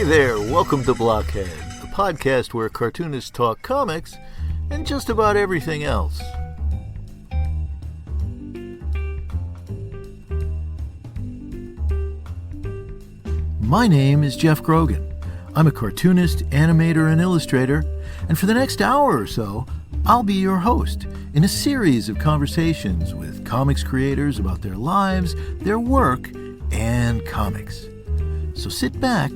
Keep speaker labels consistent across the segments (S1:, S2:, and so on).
S1: Hey there, welcome to Blockhead, the podcast where cartoonists talk comics and just about everything else. My name is Geoff Grogan. I'm a cartoonist, animator, and illustrator, and for the next hour or so, I'll be your host in a series of conversations with comics creators about their lives, their work, and comics. So sit back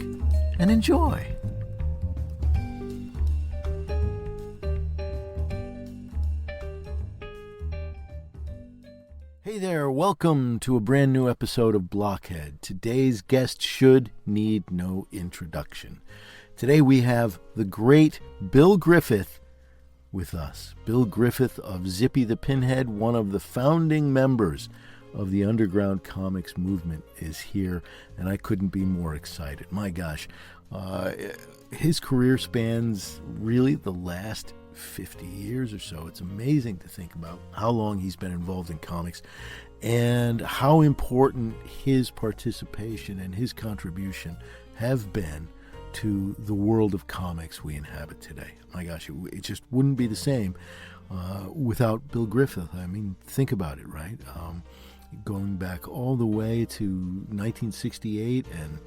S1: and enjoy. Hey there, welcome to a brand new episode of Blockhead. Today's guest should need no introduction. Today we have the great Bill Griffith with us. Bill Griffith of Zippy the Pinhead, one of the founding members of the Underground Comics movement, is here, and I couldn't be more excited. My gosh, his career spans really the last 50 years or so. It's amazing to think about how long he's been involved in comics and how important his participation and his contribution have been to the world of comics we inhabit today. My gosh, it just wouldn't be the same without Bill Griffith. I mean, think about it, right? Going back all the way to 1968 and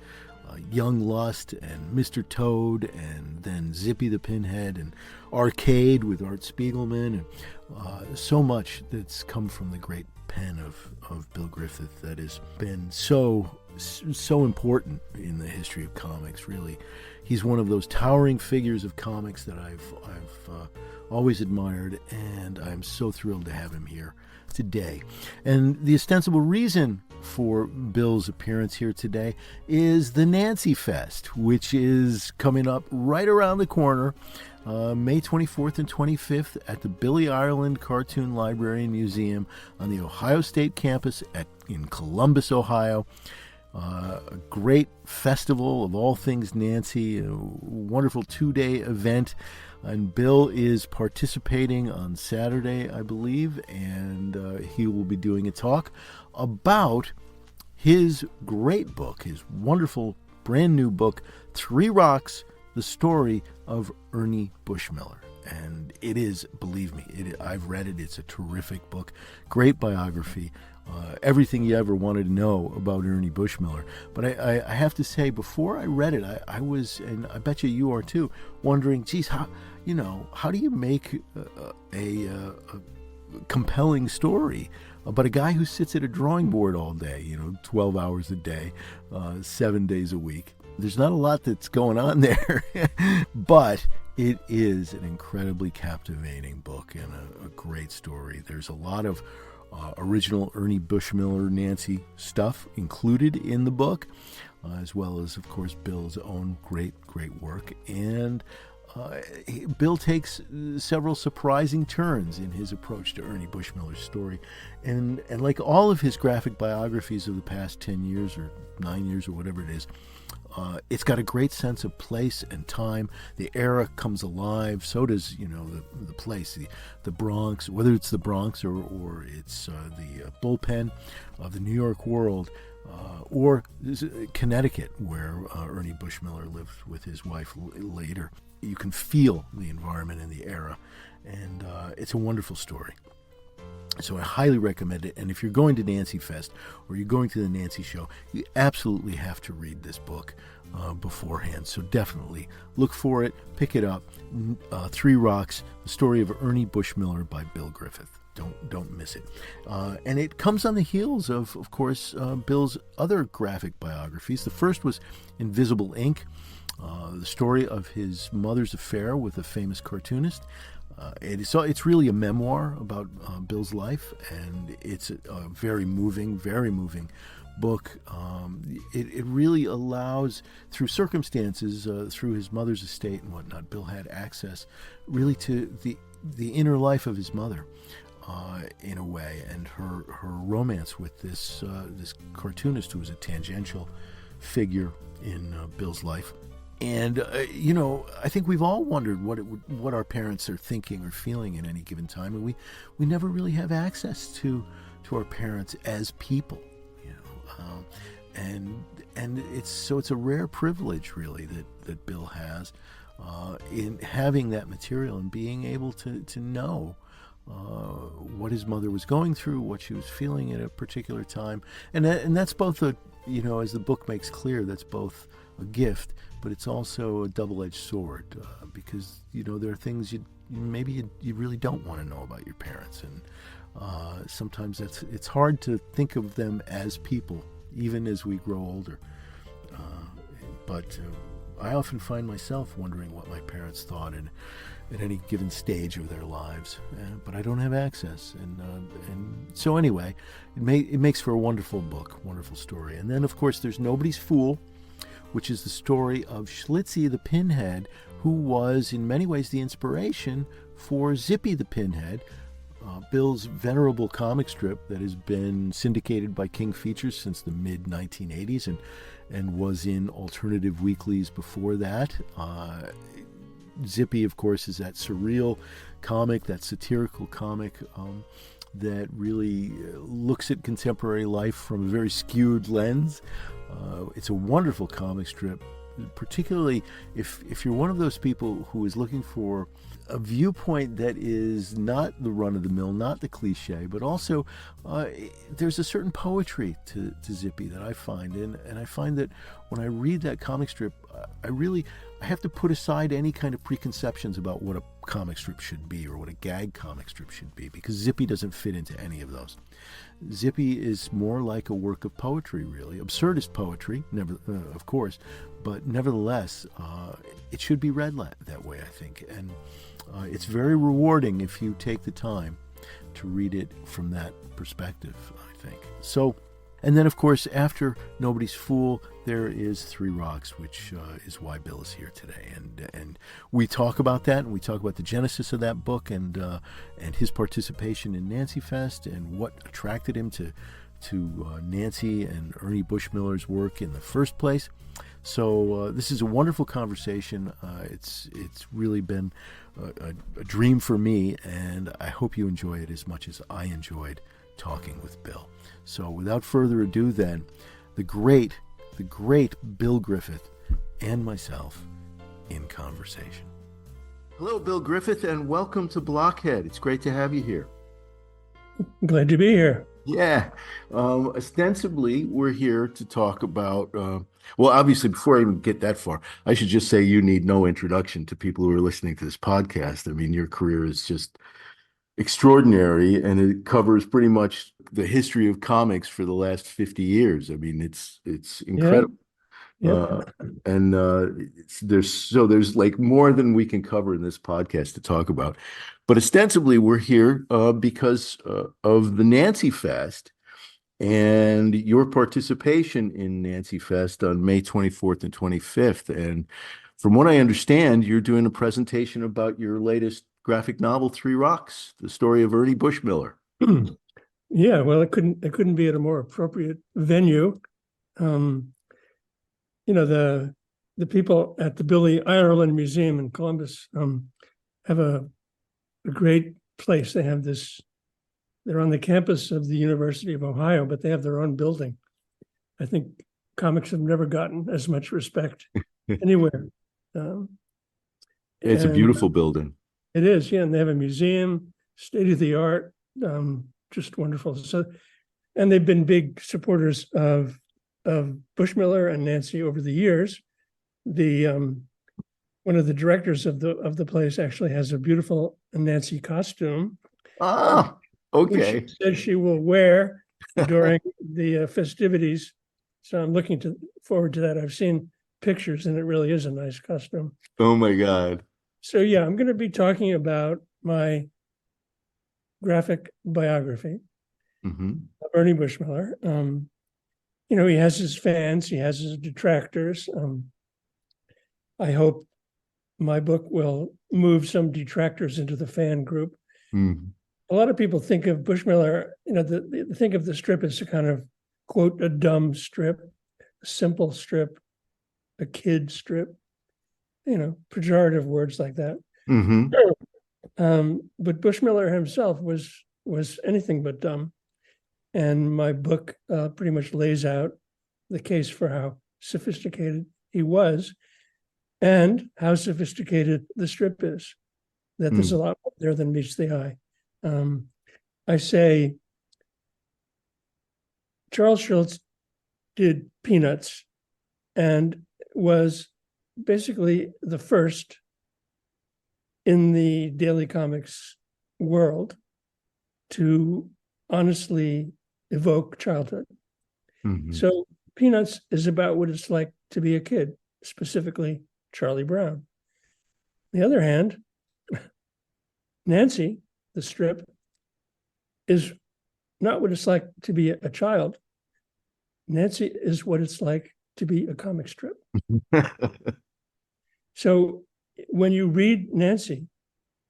S1: Young Lust and Mr. Toad and then Zippy the Pinhead and Arcade with Art Spiegelman, and so much that's come from the great pen of Bill Griffith that has been so important in the history of comics. Really, he's one of those towering figures of comics that I've always admired, and I'm so thrilled to have him here today. And the ostensible reason for Bill's appearance here today is the Nancy Fest, which is coming up right around the corner, May 24th and 25th at the Billy Ireland Cartoon Library and Museum on the Ohio State campus in Columbus, Ohio. A great festival of all things Nancy, a wonderful 2-day event. And Bill is participating on Saturday, I believe, and he will be doing a talk about his great book, his wonderful brand new book, 3 Rocks, The Story of Ernie Bushmiller. And it is, believe me, I've read it. It's a terrific book, great biography, everything you ever wanted to know about Ernie Bushmiller. But I have to say, before I read it, I was, and I bet you are too, wondering, geez, how do you make a compelling story about a guy who sits at a drawing board all day, 12 hours a day, 7 days a week? There's not a lot that's going on there, but it is an incredibly captivating book and a great story. There's a lot of original Ernie Bushmiller Nancy stuff included in the book, as well as, of course, Bill's own great work. And Bill takes several surprising turns in his approach to Ernie Bushmiller's story. And like all of his graphic biographies of the past 10 years or 9 years or whatever it is, it's got a great sense of place and time. The era comes alive. So does, the place, the Bronx, whether it's the Bronx or it's the bullpen of the New York world, or Connecticut, where Ernie Bushmiller lived with his wife later. You can feel the environment and the era, and it's a wonderful story. So I highly recommend it. And if you're going to Nancy Fest or you're going to the Nancy Show, you absolutely have to read this book beforehand. So definitely look for it, pick it up. 3 Rocks, The Story of Ernie Bushmiller by Bill Griffith. Don't miss it. And it comes on the heels of course, Bill's other graphic biographies. The first was Invisible Ink, the story of his mother's affair with a famous cartoonist. It's really a memoir about Bill's life, and it's a very moving book. It really allows, through circumstances, through his mother's estate and whatnot, Bill had access really to the inner life of his mother, in a way, and her romance with this cartoonist who was a tangential figure in Bill's life. And, I think we've all wondered what our parents are thinking or feeling at any given time. And we never really have access to our parents as people. and it's a rare privilege, really, that Bill has in having that material and being able to know what his mother was going through, what she was feeling at a particular time, and that's both as the book makes clear, that's both a gift, but it's also a double-edged sword, because there are things you really don't want to know about your parents, and sometimes it's hard to think of them as people, even as we grow older. But I often find myself wondering what my parents thought at any given stage of their lives, but I don't have access, and so anyway, it makes for a wonderful book, wonderful story. And then, of course, there's Nobody's Fool, which is the story of Schlitzie the Pinhead, who was in many ways the inspiration for Zippy the Pinhead, Bill's venerable comic strip that has been syndicated by King Features since the mid-1980s and was in alternative weeklies before that. Zippy, of course, is that surreal comic, that satirical comic that really looks at contemporary life from a very skewed lens. It's a wonderful comic strip, particularly if you're one of those people who is looking for a viewpoint that is not the run-of-the-mill, not the cliche, but also there's a certain poetry to Zippy that I find, and I find that when I read that comic strip, I have to put aside any kind of preconceptions about what a comic strip should be or what a gag comic strip should be, because Zippy doesn't fit into any of those. Zippy is more like a work of poetry, really. Absurdist poetry, of course, but nevertheless, it should be read that way, I think. And it's very rewarding if you take the time to read it from that perspective, I think. So, and then, of course, after Nobody's Fool, there is Three Rocks, which is why Bill is here today. And we talk about that, and we talk about the genesis of that book and his participation in Nancy Fest and what attracted him to Nancy and Ernie Bushmiller's work in the first place. So this is a wonderful conversation. It's really been a dream for me, and I hope you enjoy it as much as I enjoyed talking with Bill. So without further ado, then, the great Bill Griffith and myself in conversation. Hello, Bill Griffith, and welcome to Blockhead. It's great to have you here.
S2: Glad to be here.
S1: Yeah. Ostensibly, we're here to talk about, well, obviously, before I even get that far, I should just say you need no introduction to people who are listening to this podcast. I mean, your career is just extraordinary, and it covers pretty much the history of comics for the last 50 years. I mean, it's incredible.
S2: Yeah.
S1: There's like more than we can cover in this podcast to talk about. But ostensibly, we're here because of the Nancy Fest and your participation in Nancy Fest on May 24th and 25th. And from what I understand, you're doing a presentation about your latest graphic novel, Three Rocks, the story of Ernie Bushmiller.
S2: Yeah, well, it couldn't be at a more appropriate venue. The people at the Billy Ireland Museum in Columbus have a great place. They have they're on the campus of the University of Ohio, but they have their own building. I think comics have never gotten as much respect anywhere.
S1: It's a beautiful building.
S2: It is, yeah, and they have a museum, state of the art, just wonderful. So, and they've been big supporters of Bushmiller and Nancy over the years. One of the directors of the place actually has a beautiful Nancy costume.
S1: Ah, okay.
S2: Which she says she will wear during the festivities. So I'm looking forward to that. I've seen pictures, and it really is a nice costume.
S1: Oh my God.
S2: So yeah, I'm going to be talking about my graphic biography of Ernie Bushmiller. He has his fans, he has his detractors. I hope my book will move some detractors into the fan group. A lot of people think of Bushmiller, they think of the strip as a kind of, quote, a dumb strip, a simple strip, a kid strip, pejorative words like that. But Bushmiller himself was anything but dumb. And my book pretty much lays out the case for how sophisticated he was and how sophisticated the strip is, that there's a lot more there than meets the eye. I say Charles Schulz did Peanuts and was basically the first in the daily comics world to honestly evoke childhood. So Peanuts is about what it's like to be a kid, specifically Charlie Brown. On the other hand, Nancy, the strip, is not what it's like to be a child. Nancy is what it's like to be a comic strip. So when you read Nancy,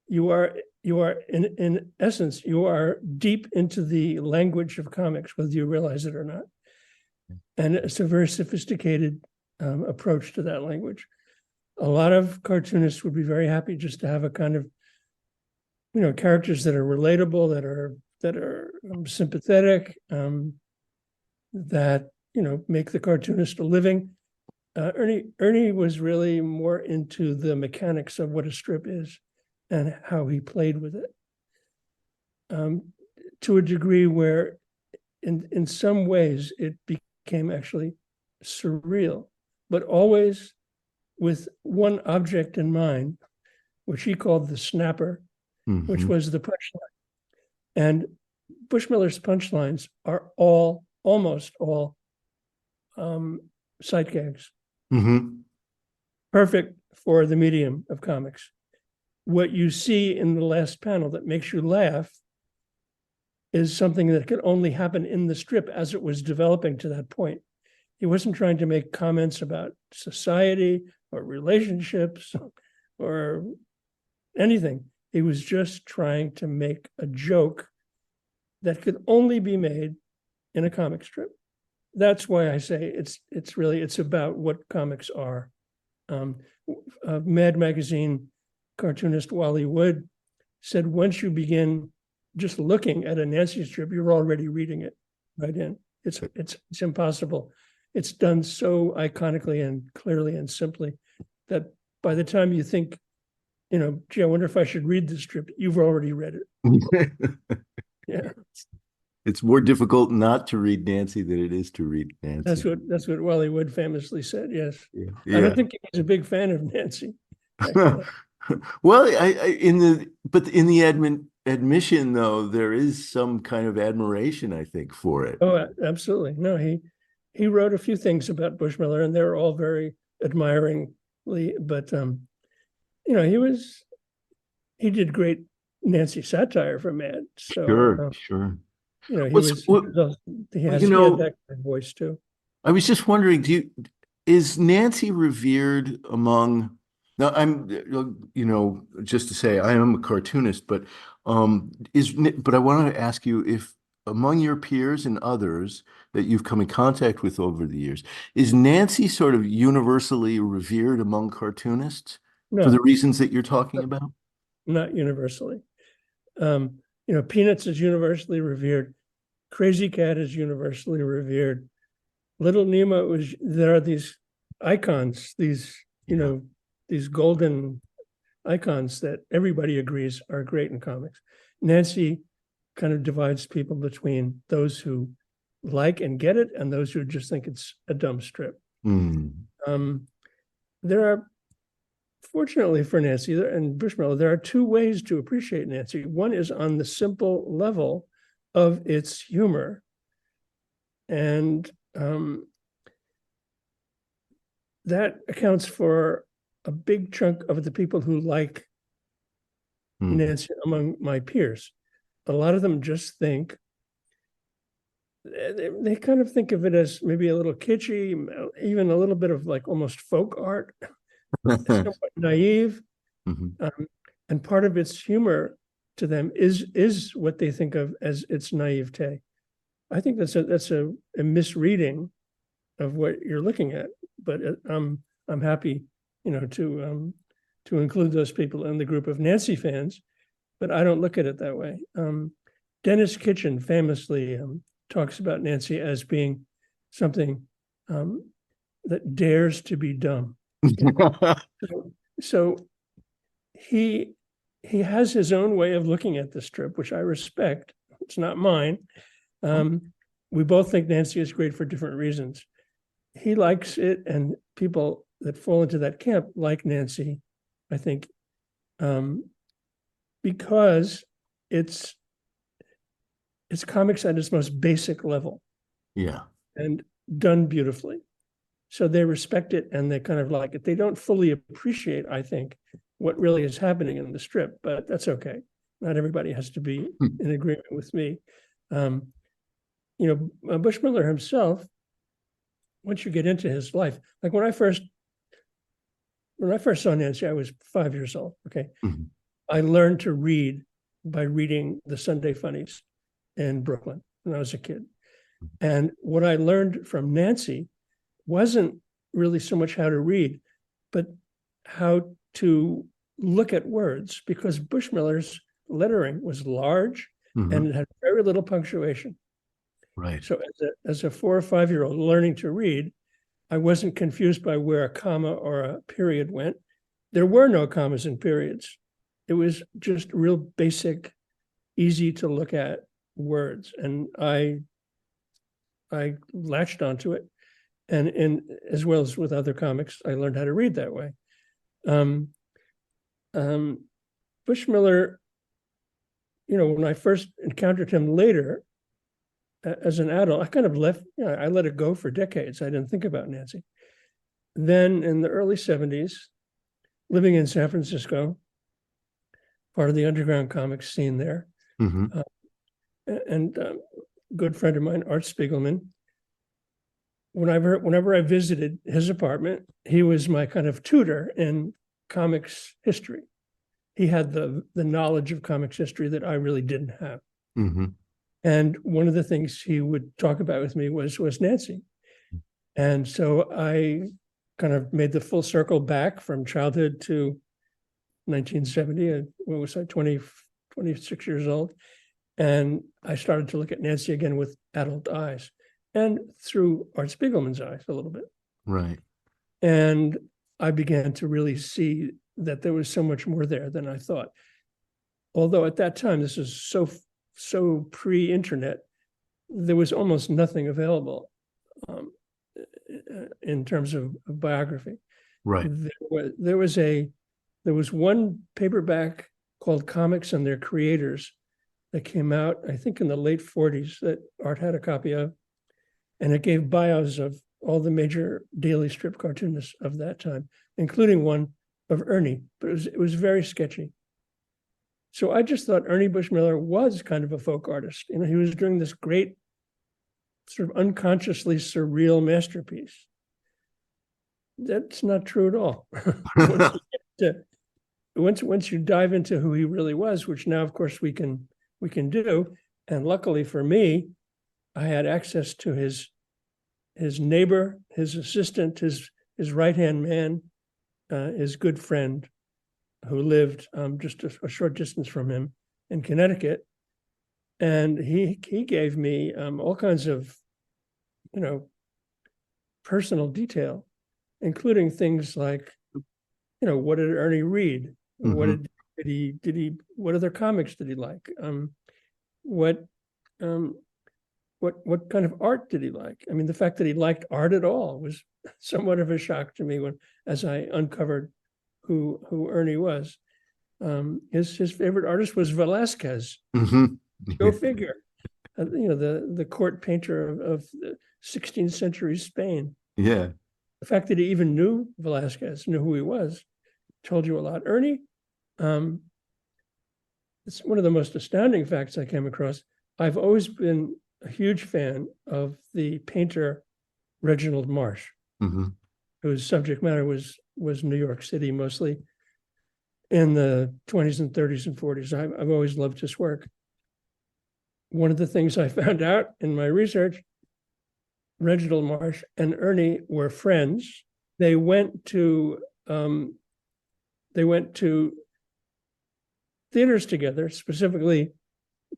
S2: you are in essence, you are deep into the language of comics, whether you realize it or not. And it's a very sophisticated approach to that language. A lot of cartoonists would be very happy just to have a kind of, characters that are relatable, that are sympathetic, that make the cartoonist a living. Ernie was really more into the mechanics of what a strip is and how he played with it, to a degree where in some ways it became actually surreal, but always with one object in mind, which he called the snapper, which was the punchline. And Bushmiller's punchlines are almost all sight gags. Perfect for the medium of comics. What you see in the last panel that makes you laugh is something that could only happen in the strip as it was developing to that point. He wasn't trying to make comments about society or relationships or anything. He was just trying to make a joke that could only be made in a comic strip. That's why I say it's about what comics are. Mad Magazine cartoonist Wally Wood said, once you begin just looking at a Nancy strip, you're already reading it right in. It's impossible. It's done so iconically and clearly and simply that by the time you think, gee, I wonder if I should read this strip, you've already read it. Yeah.
S1: It's more difficult not to read Nancy than it is to read Nancy.
S2: That's what Wally Wood famously said. Yes.
S1: Yeah.
S2: I don't think he was a big fan of Nancy.
S1: Well, in the admission though, there is some kind of admiration, I think, for it.
S2: Oh, absolutely. No, he wrote a few things about Bushmiller, and they're all very admiringly. But he did great Nancy satire for Mad. So
S1: sure.
S2: He had that kind of voice too.
S1: I was just wondering, is Nancy revered among? Now, I'm, just to say, I am a cartoonist, but I want to ask you if among your peers and others that you've come in contact with over the years, is Nancy sort of universally revered among cartoonists for the reasons that you're talking about?
S2: Not universally. Peanuts is universally revered. Crazy Cat is universally revered. Little Nemo there are these icons, these golden icons that everybody agrees are great in comics. Nancy kind of divides people between those who like and get it and those who just think it's a dumb strip. There are, fortunately for Nancy and Bushmiller, there are two ways to appreciate Nancy. One is on the simple level of its humor. And that accounts for a big chunk of the people who like Nancy among my peers. A lot of them just think, they kind of think of it as maybe a little kitschy, even a little bit of like almost folk art, somewhat naive. And part of its humor to them is what they think of as its naivete. I think that's a misreading of what you're looking at, but I'm happy, to include those people in the group of Nancy fans, but I don't look at it that way. Dennis Kitchen famously talks about Nancy as being something that dares to be dumb. So he has his own way of looking at the strip, which I respect. It's not mine. We both think Nancy is great for different reasons. He likes it, and people that fall into that camp like Nancy, I think, because it's comics at its most basic level.
S1: Yeah.
S2: And done beautifully. So they respect it and they kind of like it. They don't fully appreciate, I think, what really is happening in the strip, but that's okay. Not everybody has to be in agreement with me. Bushmiller himself, once you get into his life, like when I first saw Nancy, I was 5 years old. Okay.
S1: Mm-hmm.
S2: I learned to read by reading the Sunday Funnies in Brooklyn when I was a kid. And what I learned from Nancy wasn't really so much how to read, but how to look at words, because Bushmiller's lettering was large and it had very little punctuation.
S1: Right.
S2: So as a 4 or 5 year old learning to read, I wasn't confused by where a comma or a period went. There were no commas and periods. It was just real basic, easy to look at words. And I latched onto it. And as well as with other comics, I learned how to read that way. Bushmiller, when I first encountered him later as an adult, I kind of I let it go for decades. I didn't think about Nancy. Then in the early 70s, living in San Francisco, part of the underground comics scene there, and good friend of mine, Art Spiegelman, whenever I visited his apartment, he was my kind of tutor in comics history. He had the knowledge of comics history that I really didn't have. And one of the things he would talk about with me was Nancy. And so I kind of made the full circle back from childhood to 1970. What was I, 26 years old? And I started to look at Nancy again with adult eyes and through Art Spiegelman's eyes a little bit. Right. And I began to really see that there was so much more there than I thought. Although at that time, this is so pre-internet, there was almost nothing available in terms of biography. Right. There was one paperback called Comics and Their Creators that came out, I think in the late 40s, that Art had a copy of. And it gave bios of all the major daily strip cartoonists of that time, including one of Ernie, but it was very sketchy. So I just thought Ernie Bushmiller was kind of a folk artist. He was doing this great sort of unconsciously surreal masterpiece. That's not true at all. Once you dive into who he really was, which now, of course, we can do, and luckily for me, I had access to his neighbor, his assistant, his right-hand man, his good friend, who lived just a short distance from him in Connecticut, and he gave me all kinds of, personal detail, including things like, what did Ernie read? What what other comics did he like? What kind of art did he like? I mean, the fact that he liked art at all was somewhat of a shock to me as I uncovered who Ernie was. His favorite artist was Velázquez. Go figure. The court painter of the 16th century Spain. Yeah. The fact that he even knew Velázquez, knew who he was, told you a lot. Ernie, it's one of the most astounding facts I came across. I've always been a huge fan of the painter Reginald Marsh, whose subject matter was New York City, mostly in the 20s and 30s and 40s. I've always loved his work. One of the things I found out in my research, Reginald Marsh and Ernie were friends. They went to theaters together, specifically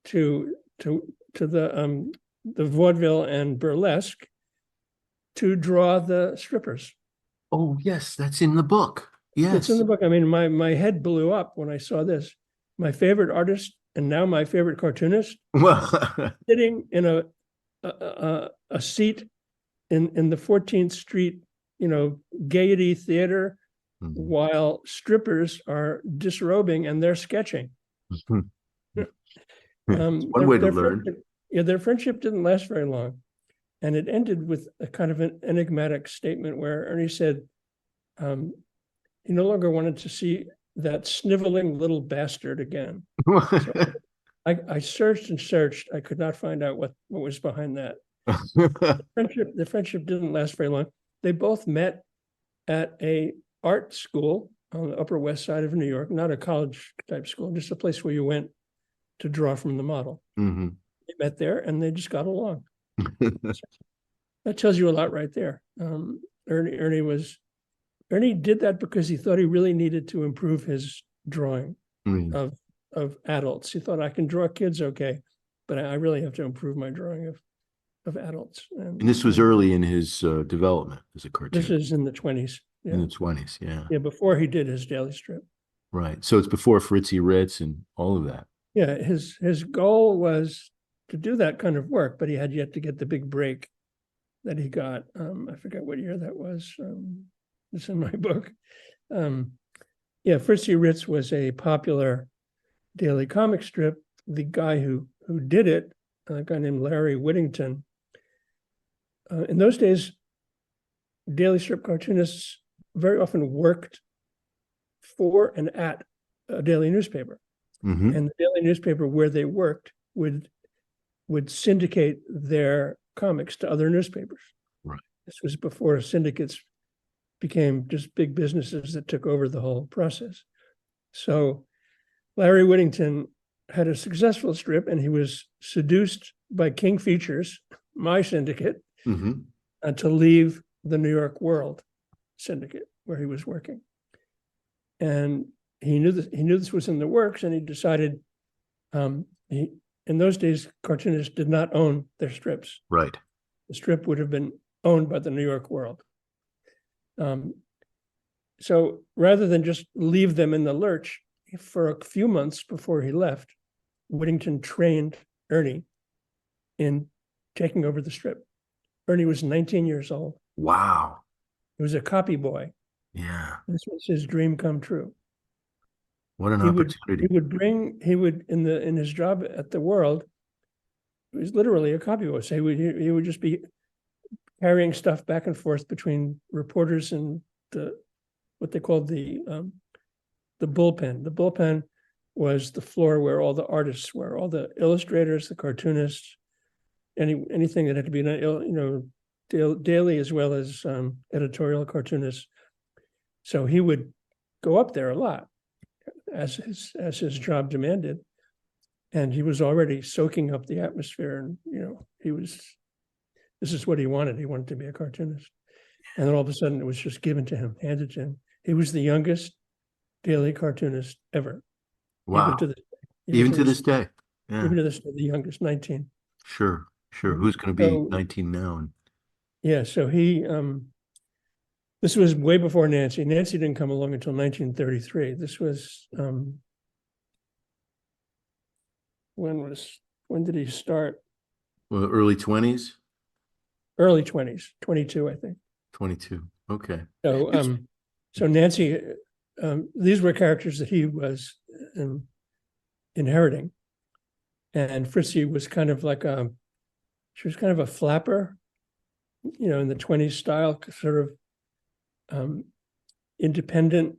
S2: to the vaudeville and burlesque. to draw the strippers.
S1: Oh, yes, that's in the book.
S2: It's in
S1: Yes.
S2: the book. I mean, my head blew up when I saw this. My favorite artist and now my favorite cartoonist
S1: Well,
S2: sitting in a seat in the 14th Street, Gaiety Theater, while strippers are disrobing and they're sketching.
S1: one way to learn.
S2: Their friendship didn't last very long. And it ended with a kind of an enigmatic statement where Ernie said he no longer wanted to see that sniveling little bastard again. So I searched and searched. I could not find out what was behind that. The friendship didn't last very long. They both met at a art school on the Upper West Side of New York, not a college type school, just a place where you went to draw from the model.
S1: Mm-hmm.
S2: They met there and they just got along. That tells you a lot right there. Ernie did that because he thought he really needed to improve his drawing of adults. He thought, I can draw kids okay, but I really have to improve my drawing of adults.
S1: And this was early in his development as a cartoon.
S2: This is in the 20s. Yeah.
S1: In the 20s, yeah.
S2: Yeah, before he did his daily strip.
S1: Right. So it's before Fritzy Ritz and all of that.
S2: Yeah, his goal was to do that kind of work, but he had yet to get the big break that he got. I forget what year that was. It's in my book. Fritzy Ritz was a popular daily comic strip. The guy who did it, a guy named Larry Whittington. In those days, daily strip cartoonists very often worked for and at a daily newspaper.
S1: Mm-hmm.
S2: And the daily newspaper where they worked would syndicate their comics to other newspapers.
S1: Right.
S2: This was before syndicates became just big businesses that took over the whole process. So Larry Whittington had a successful strip, and he was seduced by King Features, my syndicate, to leave the New York World syndicate where he was working. And he knew this was in the works, and he decided in those days, cartoonists did not own their strips.
S1: Right.
S2: The strip would have been owned by the New York World. So rather than just leave them in the lurch, for a few months before he left, Whittington trained Ernie in taking over the strip. Ernie was 19 years old.
S1: Wow.
S2: He was a copy boy.
S1: Yeah.
S2: This was his dream come true.
S1: What an opportunity.
S2: He would in his job at the World, he was literally a copy boy. So he would just be carrying stuff back and forth between reporters and what they called the bullpen. The bullpen was the floor where all the artists were, all the illustrators, the cartoonists, anything that had to be daily as well as editorial cartoonists. So he would go up there a lot as his job demanded, and he was already soaking up the atmosphere. And this is what he wanted. He wanted to be a cartoonist, and then all of a sudden it was just given to him, handed to him. He was the youngest daily cartoonist ever.
S1: Wow. Even to this day. Yeah.
S2: Even to this day, the youngest, 19.
S1: Sure. Who's going to be 19 now?
S2: Yeah. So he, this was way before Nancy. Nancy didn't come along until 1933. This was, when did he start?
S1: Well, early 20s?
S2: Early 20s, 22, I think.
S1: 22. Okay.
S2: So Nancy, these were characters that he was inheriting. And Fritzy was kind of like she was kind of a flapper, in the 20s style, sort of independent,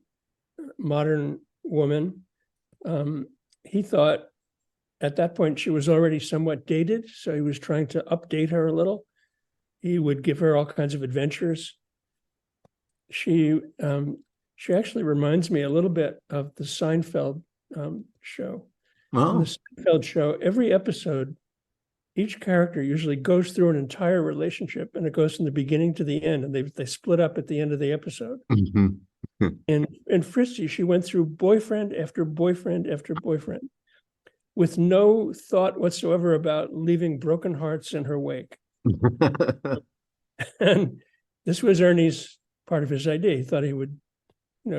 S2: modern woman. He thought at that point she was already somewhat dated, so he was trying to update her a little. He would give her all kinds of adventures. She actually reminds me a little bit of the Seinfeld show.
S1: Oh.
S2: In the Seinfeld show, every episode, each character usually goes through an entire relationship, and it goes from the beginning to the end, and they split up at the end of the episode.
S1: Mm-hmm.
S2: And Fritzy, she went through boyfriend after boyfriend after boyfriend with no thought whatsoever about leaving broken hearts in her wake. And this was Ernie's part of his idea. He thought he would,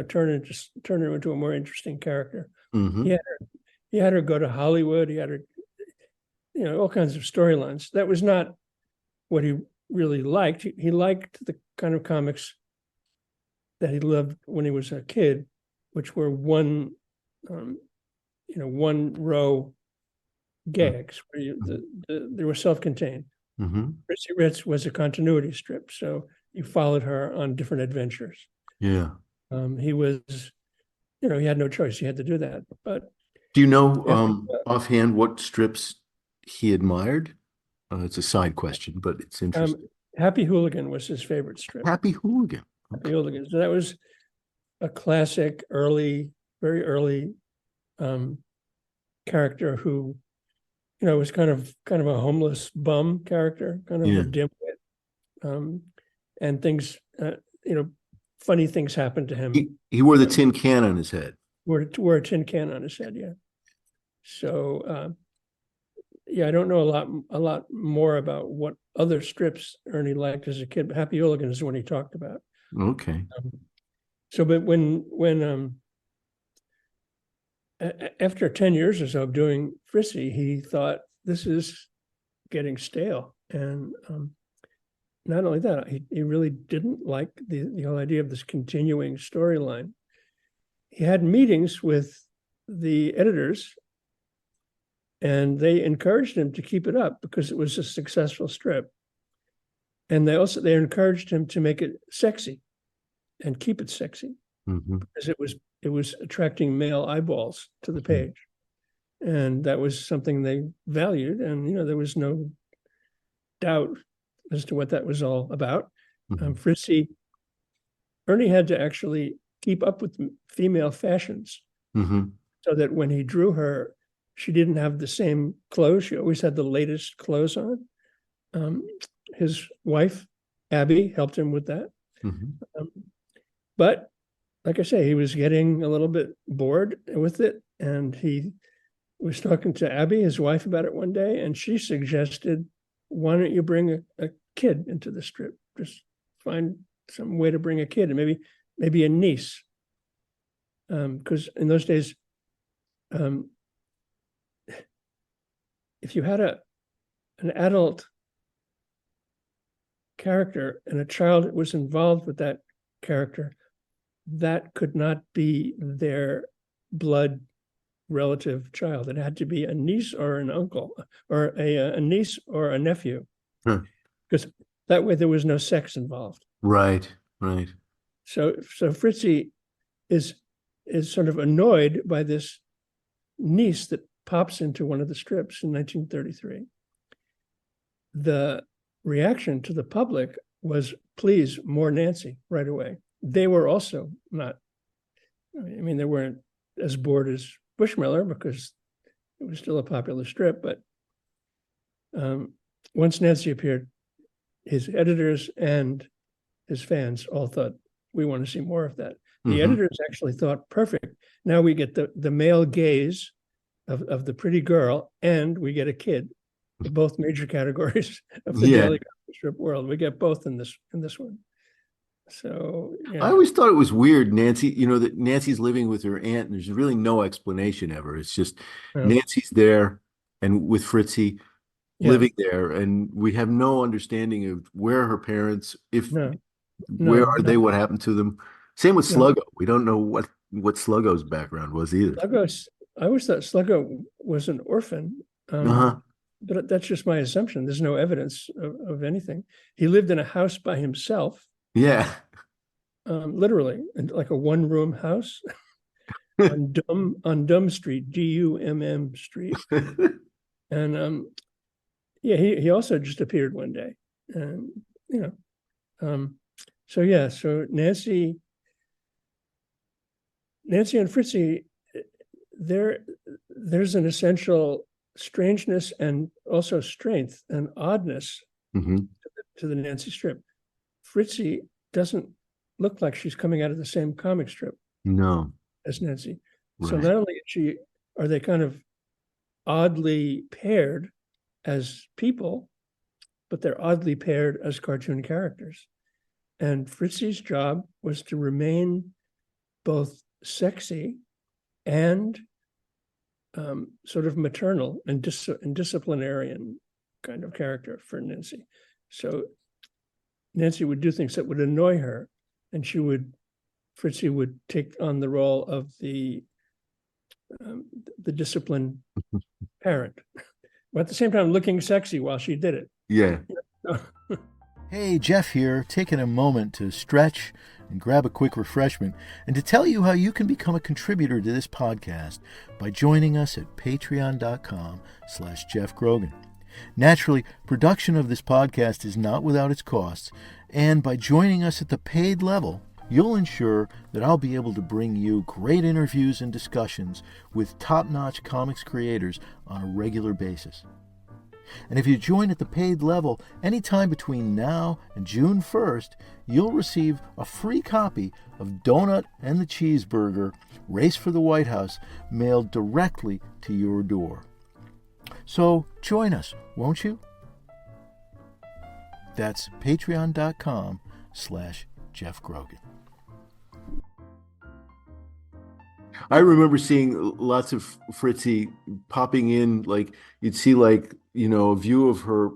S2: turn her into a more interesting character.
S1: Mm-hmm.
S2: He had her go to Hollywood. He had her, all kinds of storylines. That was not what he really liked. He liked the kind of comics that he loved when he was a kid, which were one row gags where they were self-contained.
S1: Mm-hmm.
S2: Fritzy Ritz was a continuity strip, so you followed her on different adventures.
S1: Yeah.
S2: He was, he had no choice. He had to do that. But
S1: do you know offhand what strips he admired? It's a side question, but it's interesting.
S2: Happy Hooligan was his favorite strip.
S1: Happy Hooligan.
S2: Okay. Happy Hooligan. So that was a classic, very early character who, was kind of a homeless bum character, kind of a dimwit, and things, funny things happened to him.
S1: He wore the tin can on his head.
S2: Wore a tin can on his head, yeah. So, I don't know a lot more about what other strips Ernie liked as a kid, but Happy Hooligan is the one he talked about.
S1: Okay.
S2: But when after 10 years or so of doing Fritzy, he thought, this is getting stale. And not only that, he really didn't like the whole idea of this continuing storyline. He had meetings with the editors, and they encouraged him to keep it up because it was a successful strip. And they encouraged him to make it sexy and keep it sexy, because it was attracting male eyeballs to the page. And that was something they valued. And, there was no doubt as to what that was all about. Fritzy, Ernie had to actually keep up with female fashions, so that when he drew her, she didn't have the same clothes. She always had the latest clothes on. His wife, Abby, helped him with that. But like I say, he was getting a little bit bored with it. And he was talking to Abby, his wife, about it one day. And she suggested, why don't you bring a kid into the strip? Just find some way to bring a kid, and maybe a niece. Because in those days, if you had an adult character and a child that was involved with that character, that could not be their blood relative child. It had to be a niece or an uncle, or a niece or a nephew, because that way there was no sex involved.
S1: Right.
S2: So Fritzy is sort of annoyed by this niece that pops into one of the strips in 1933. The reaction to the public was, please, more Nancy, right away. They were also not, they weren't as bored as Bushmiller because it was still a popular strip, but once Nancy appeared, his editors and his fans all thought, we want to see more of that. The editors actually thought, perfect. Now we get the male gaze of the pretty girl, and we get a kid. Both major categories of the daily comic strip world. We get both in this one. So
S1: I always thought it was weird, Nancy, that Nancy's living with her aunt, and there's really no explanation ever. It's just Nancy's there and with Fritzy living there, and we have no understanding of where her parents, where are they, what happened to them. Same with Sluggo. We don't know what Sluggo's background was either.
S2: I always thought Sluggo was an orphan. But that's just my assumption. There's no evidence of anything. He lived in a house by himself.
S1: Yeah.
S2: Literally, like a one-room house on Dumm Street, Dumm Street. And he also just appeared one day. And so Nancy and Fritzy, there's an essential strangeness and also strength and oddness to the Nancy strip. Fritzy doesn't look like she's coming out of the same comic strip as Nancy. Right. So not only are they kind of oddly paired as people, but they're oddly paired as cartoon characters. And Fritzy's job was to remain both sexy and sort of maternal and disciplinarian kind of character for Nancy. So Nancy would do things that would annoy her, and Fritzy would take on the role of the disciplined parent, but at the same time looking sexy while she did it.
S1: Yeah. Hey, Geoff here, taking a moment to stretch and grab a quick refreshment, and to tell you how you can become a contributor to this podcast by joining us at patreon.com/Geoff Grogan. Naturally, production of this podcast is not without its costs, and by joining us at the paid level, you'll ensure that I'll be able to bring you great interviews and discussions with top-notch comics creators on a regular basis. And if you join at the paid level anytime between now and June 1st, you'll receive a free copy of Donut and the Cheeseburger, Race for the White House, mailed directly to your door. So join us, won't you? That's patreon.com/Geoff Grogan. I remember seeing lots of Fritzy popping in, like you'd see like, a view of her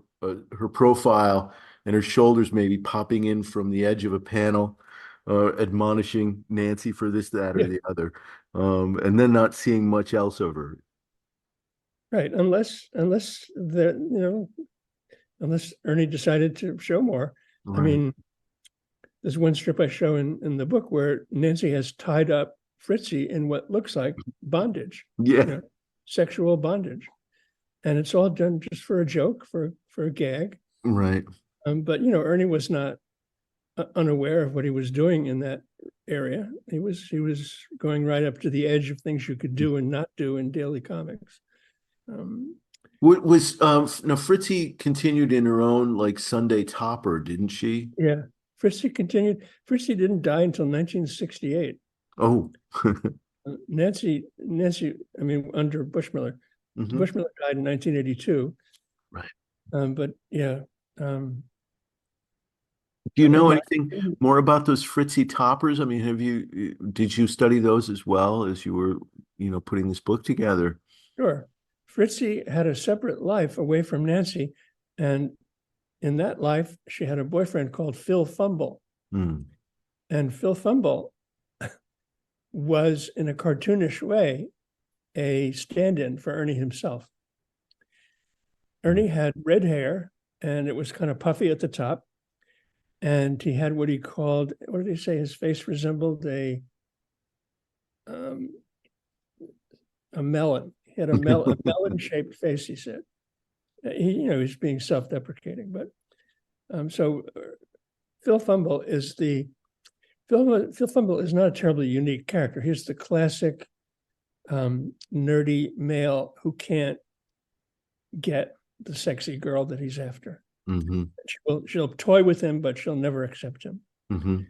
S1: profile and her shoulders maybe popping in from the edge of a panel, admonishing Nancy for this, that, or the other, and then not seeing much else of her.
S2: Right, unless Ernie decided to show more. Right. I mean, there's one strip I show in the book where Nancy has tied up Fritzy in what looks like bondage, sexual bondage, and it's all done just for a joke, for a gag,
S1: right?
S2: But Ernie was not unaware of what he was doing in that area. He was going right up to the edge of things you could do and not do in daily comics.
S1: Now Fritzy continued in her own like Sunday topper, didn't she?
S2: Yeah, Fritzy continued. Fritzy didn't die until 1968.
S1: Oh.
S2: Nancy, I mean, under Bushmiller. Mm-hmm. Bushmiller died in 1982.
S1: Right.
S2: But yeah.
S1: Do you know anything more about those Fritzy toppers? I mean, did you study those as well as you were, putting this book together?
S2: Sure. Fritzy had a separate life away from Nancy, and in that life, she had a boyfriend called Phil Fumble. Mm. And Phil Fumble was, in a cartoonish way, a stand-in for Ernie himself. Ernie had red hair, and it was kind of puffy at the top, and he had what he called, what did he say? His face resembled a melon. He had a melon-shaped face, he said. He's being self-deprecating, but so Phil Fumble is Phil Fumble is not a terribly unique character. He's the classic nerdy male who can't get the sexy girl that he's after. Mm-hmm. She'll toy with him, but she'll never accept him. Mm-hmm.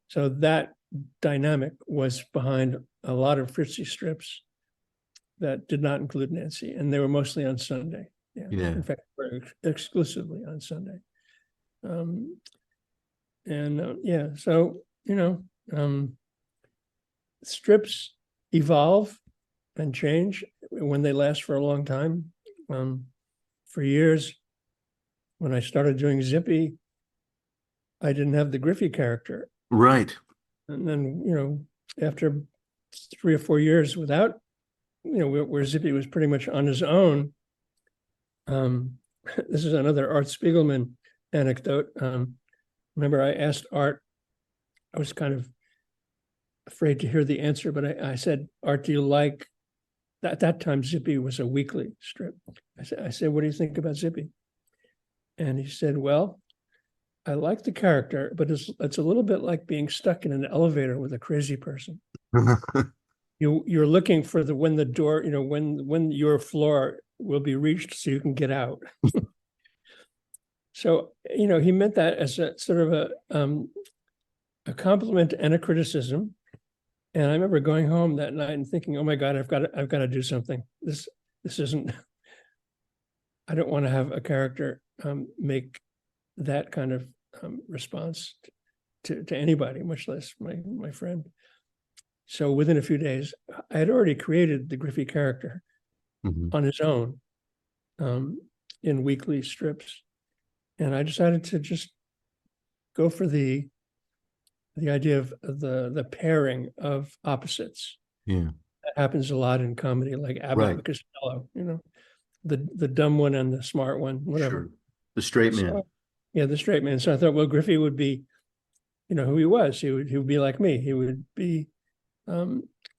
S2: So that dynamic was behind a lot of Fritzy strips that did not include Nancy, and they were mostly on Sunday. Yeah. In fact, exclusively on Sunday. So strips evolve and change when they last for a long time. For years, when I started doing Zippy, I didn't have the Griffith character.
S1: Right.
S2: And then, after 3 or 4 years without, where Zippy was pretty much on his own. This is another Art Spiegelman anecdote. Remember, I asked Art, I was kind of afraid to hear the answer, but I said, Art, do you like, at that time, Zippy was a weekly strip. I said, what do you think about Zippy? And he said, well, I like the character, but it's a little bit like being stuck in an elevator with a crazy person. You're looking for when the door, when your floor will be reached so you can get out. So, he meant that as a sort of a compliment and a criticism. And I remember going home that night and thinking, oh my God, I've got to do something. This isn't, I don't want to have a character make that kind of response to anybody, much less my friend. So within a few days, I had already created the Griffey character on his own in weekly strips. And I decided to just go for the idea of the pairing of opposites.
S1: Yeah.
S2: That happens a lot in comedy, like Abbott
S1: Right.
S2: and Costello, the dumb one and the smart one, whatever.
S1: Sure. The straight man.
S2: So, yeah, the straight man. So I thought, well, Griffey would be, who he was. He would be like me. He would be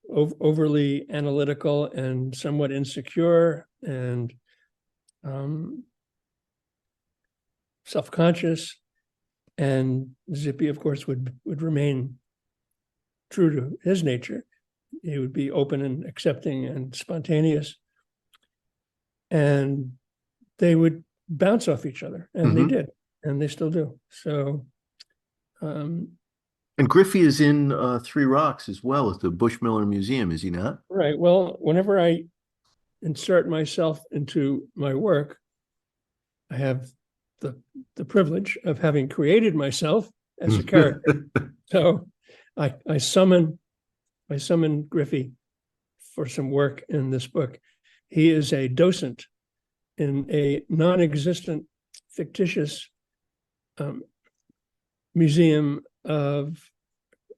S2: overly analytical and somewhat insecure and self-conscious. And Zippy, of course, would remain true to his nature. He would be open and accepting and spontaneous. And they would bounce off each other. And they did. And they still do. So
S1: and Griffey is in Three Rocks as well at the Bushmiller Museum, is he not?
S2: Right. Well, whenever I insert myself into my work, I have the privilege of having created myself as a character. So I summon Griffey for some work in this book. He is a docent in a non-existent, fictitious museum of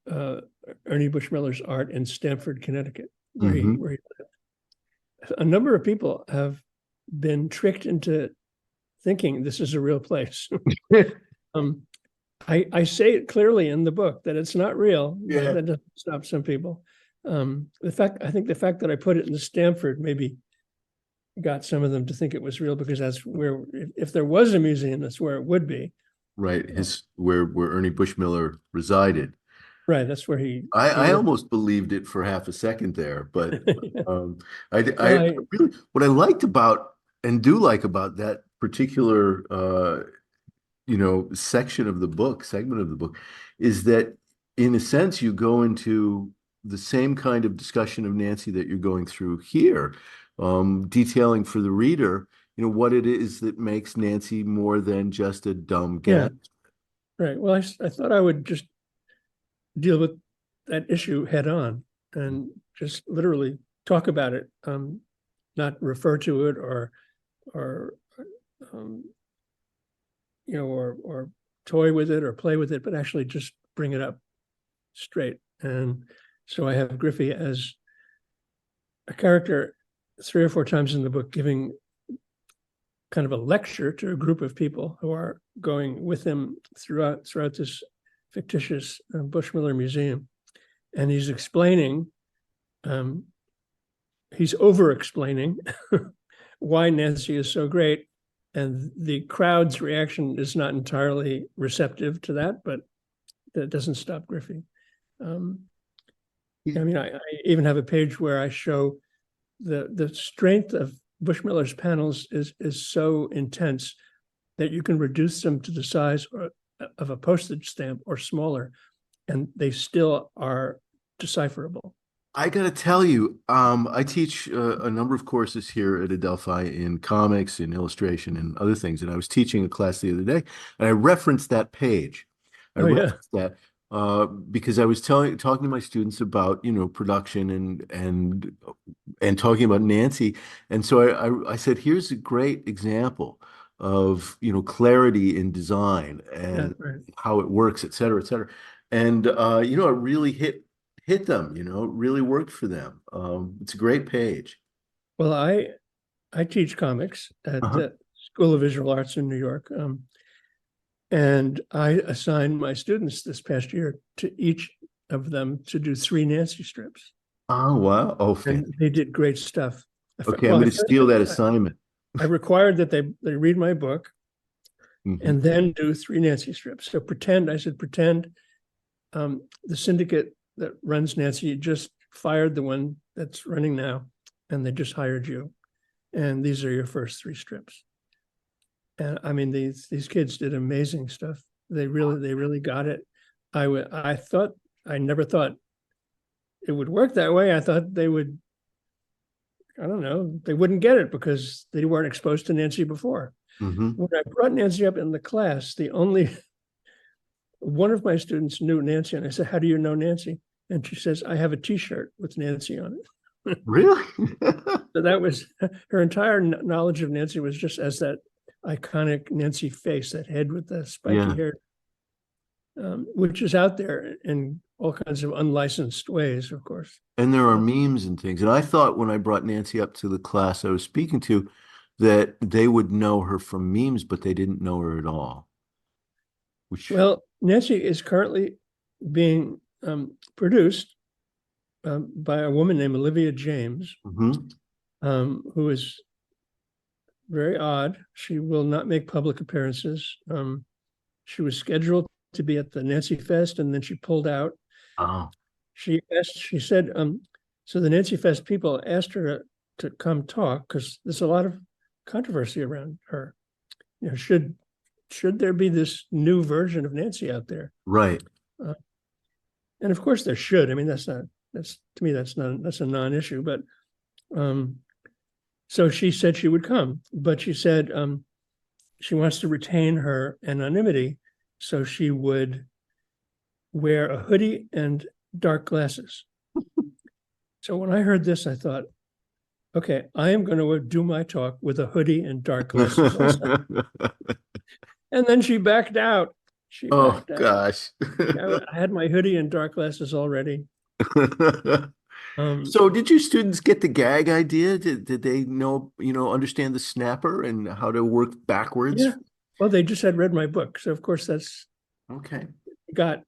S2: Ernie Bushmiller's art in Stamford, Connecticut, where he lived. A number of people have been tricked into thinking this is a real place. I say it clearly in the book that it's not real.
S1: Yeah.
S2: That doesn't stop some people. I think the fact that I put it in Stamford maybe got some of them to think it was real, because that's where, if there was a museum, that's where it would be.
S1: Right, where Ernie Bushmiller resided.
S2: Right, that's where he.
S1: I almost believed it for half a second there, but I really, what I liked about and do like about that particular segment of the book, is that in a sense you go into the same kind of discussion of Nancy that you're going through here, detailing for the reader, what it is that makes Nancy more than just a dumb gas.
S2: Yeah. Right. Well, I thought I would just deal with that issue head on and just literally talk about it, not refer to it or toy with it or play with it, but actually just bring it up straight. And so I have Griffey as a character 3 or 4 times in the book, giving kind of a lecture to a group of people who are going with him throughout this fictitious Bushmiller museum. And he's explaining, he's over-explaining why Nancy is so great. And the crowd's reaction is not entirely receptive to that, but that doesn't stop Griffey. I even have a page where I show the strength of Bushmiller's panels is so intense that you can reduce them to the size of a postage stamp or smaller, and they still are decipherable.
S1: I got to tell you, I teach a number of courses here at Adelphi in comics, in illustration, and other things. And I was teaching a class the other day, and I referenced that page. I referenced that because I was talking to my students about production and talking about Nancy, and so I said, here's a great example of clarity in design and how it works, et cetera, et cetera. And it really hit them, it really worked for them. It's a great page.
S2: Well, I teach comics at the School of Visual Arts in New York. And I assigned my students this past year to each of them to do 3 Nancy strips.
S1: Oh, wow. Oh,
S2: and they did great stuff.
S1: Okay, I'm going to steal that assignment.
S2: I required that they read my book and then do 3 Nancy strips. So pretend the syndicate that runs Nancy just fired the one that's running now, and they just hired you. And these are your first 3 strips. And I mean, these kids did amazing stuff. They really got it. I never thought it would work that way. I thought they wouldn't get it because they weren't exposed to Nancy before. When I brought Nancy up in the class, the only one of my students knew Nancy, and I said, "How do you know Nancy?" And she says, "I have a T-shirt with Nancy on it."
S1: Really?
S2: So that was her entire knowledge of Nancy was just as that iconic Nancy face, that head with the spiky
S1: Yeah.
S2: hair, which is out there in all kinds of unlicensed ways, of course.
S1: And there are memes and things. And I thought when I brought Nancy up to the class I was speaking to that they would know her from memes, but they didn't know her at all. Which,
S2: Well, Nancy is currently being produced by a woman named Olivia James, who is very odd. She will not make public appearances. She was scheduled to be at the Nancy Fest, and then she pulled out.
S1: oh,
S2: She said, so the Nancy Fest people asked her to come talk because there's a lot of controversy around her. You know, should there be this new version of Nancy out there?
S1: right.
S2: And of course there should. I mean, that's to me, that's a non-issue. But so she said she would come, but she said she wants to retain her anonymity, so she would wear a hoodie and dark glasses. So when I heard this, I thought, okay, I am going to do my talk with a hoodie and dark glasses also. And then she backed out.
S1: Oh, gosh.
S2: I had my hoodie and dark glasses already.
S1: So did you students get the gag idea? Did they know, understand the snapper and how to work backwards?
S2: Yeah. Well, they just had read my book. So of course that's
S1: okay.
S2: Got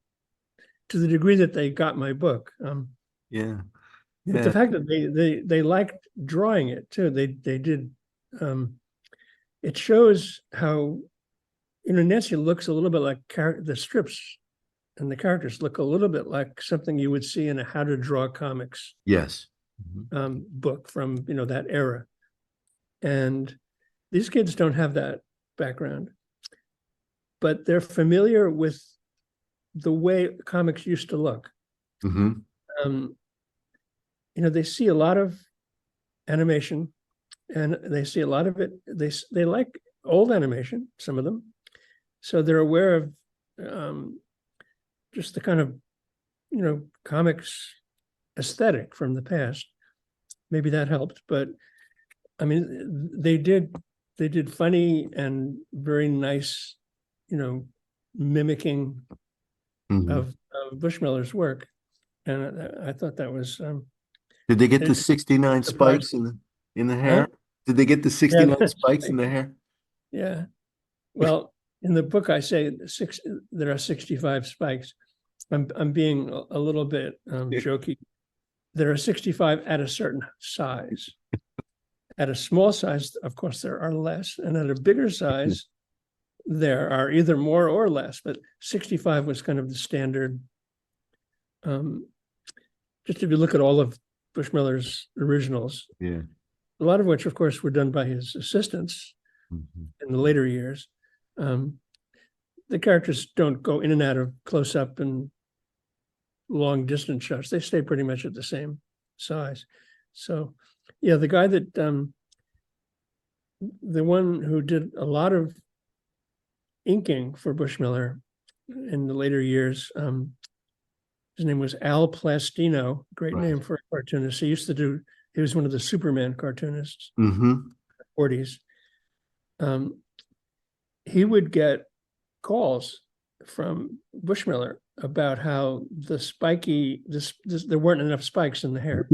S2: to the degree that they got my book.
S1: Yeah.
S2: But the fact that they liked drawing it too. They did. It shows how, Nancy looks a little bit like the strips and the characters look a little bit like something you would see in a How to Draw Comics
S1: Yes.
S2: book from that era. And these kids don't have that background, but they're familiar with the way comics used to look. They see a lot of animation, and they see a lot of it. They like old animation, some of them, so they're aware of just the kind of comics aesthetic from the past. Maybe that helped, but I mean, they did funny and very nice, mimicking of Bushmiller's work, and I thought that was.
S1: Did they get the 69 spikes in the hair? Huh? Did they get the 69 spikes in the hair?
S2: Yeah. Well, in the book, I say there are 65 spikes. I'm being a little bit jokey. There are 65 at a certain size. At a small size, of course, there are less. And at a bigger size, there are either more or less. But 65 was kind of the standard. Just if you look at all of Bushmiller's originals, a lot of which, of course, were done by his assistants in the later years. The characters don't go in and out of close-up and long distance shots. They stay pretty much at the same size. So, yeah, the guy that the one who did a lot of inking for Bushmiller in the later years, his name was Al Plastino, great name for a cartoonist. He was one of the Superman cartoonists in the 40s. He would get calls from Bushmiller about how the there weren't enough spikes in the hair.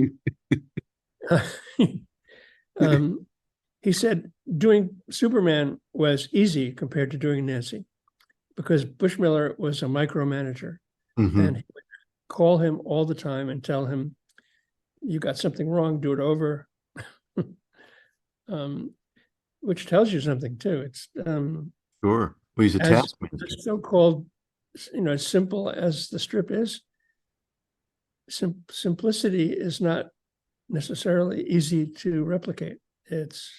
S2: He said doing Superman was easy compared to doing Nancy because Bushmiller was a micromanager, and he would call him all the time and tell him, "You got something wrong, do it over," which tells you something too. It's
S1: sure. Well, he's a taskmaster.
S2: It's so-called, as simple as the strip is, simplicity is not necessarily easy to replicate. It's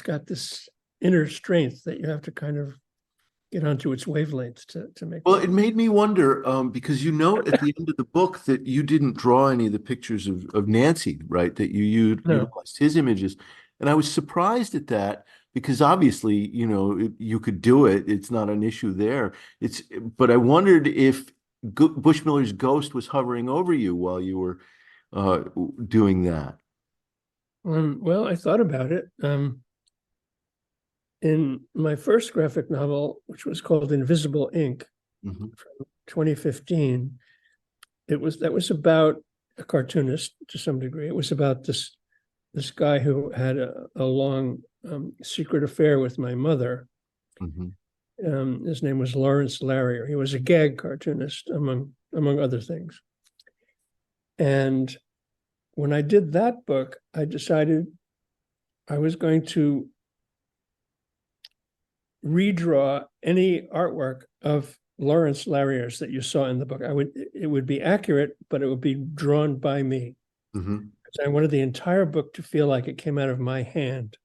S2: got this inner strength that you have to kind of get onto its wavelength to make.
S1: Well, it made me wonder, because you note at the end of the book that you didn't draw any of the pictures of Nancy, right? That you utilized his images. And I was surprised at that because obviously, you could do it. It's not an issue there. But I wondered if Bushmiller's ghost was hovering over you while you were doing that.
S2: Well, I thought about it. In my first graphic novel, which was called Invisible Ink,
S1: Mm-hmm.
S2: from 2015, that was about a cartoonist to some degree. It was about this guy who had a long secret affair with my mother.
S1: Mm-hmm.
S2: His name was Lawrence Larrier. He was a gag cartoonist, among other things. And when I did that book, I decided I was going to redraw any artwork of Lawrence Larrier's that you saw in the book. It would be accurate, but it would be drawn by me.
S1: Mm-hmm.
S2: I wanted the entire book to feel like it came out of my hand,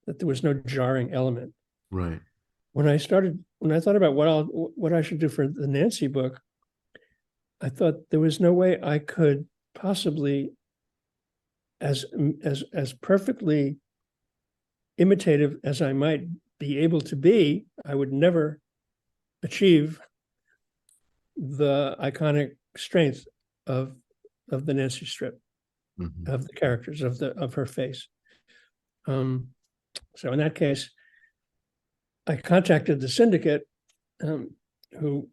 S2: that there was no jarring element.
S1: Right.
S2: When I thought about what I should do for the Nancy book, I thought there was no way I could possibly, as perfectly imitative as I might be able to be, I would never achieve the iconic strength of the Nancy strip,
S1: Mm-hmm.
S2: of the characters, of her face. So in that case, I contacted the syndicate, who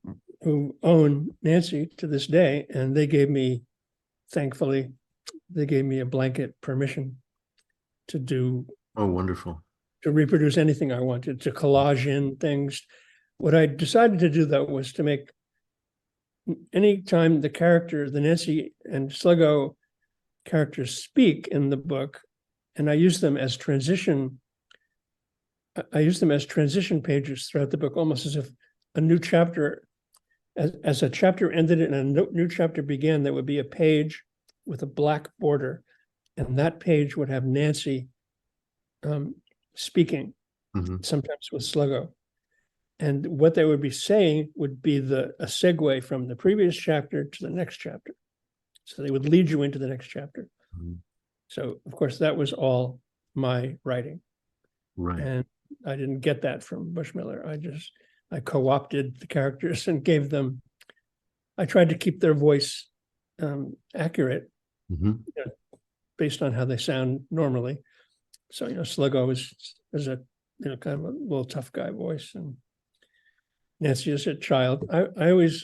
S2: own Nancy to this day, and thankfully, they gave me a blanket permission to
S1: Oh, wonderful.
S2: reproduce anything I wanted, to collage in things. What I decided to do, though, was to make any time the Nancy and Sluggo characters speak in the book, and I use them as transition pages throughout the book, almost as if a new chapter, as a chapter ended and a new chapter began, there would be a page with a black border, and that page would have Nancy speaking,
S1: Mm-hmm.
S2: sometimes with Sluggo. And what they would be saying would be a segue from the previous chapter to the next chapter. So they would lead you into the next chapter.
S1: Mm-hmm.
S2: So, of course, that was all my writing.
S1: Right.
S2: And I didn't get that from Bushmiller. I co-opted the characters and gave them, I tried to keep their voice accurate,
S1: Mm-hmm.
S2: based on how they sound normally. So, Sluggo is a kind of a little tough guy voice, and Nancy is a child. I always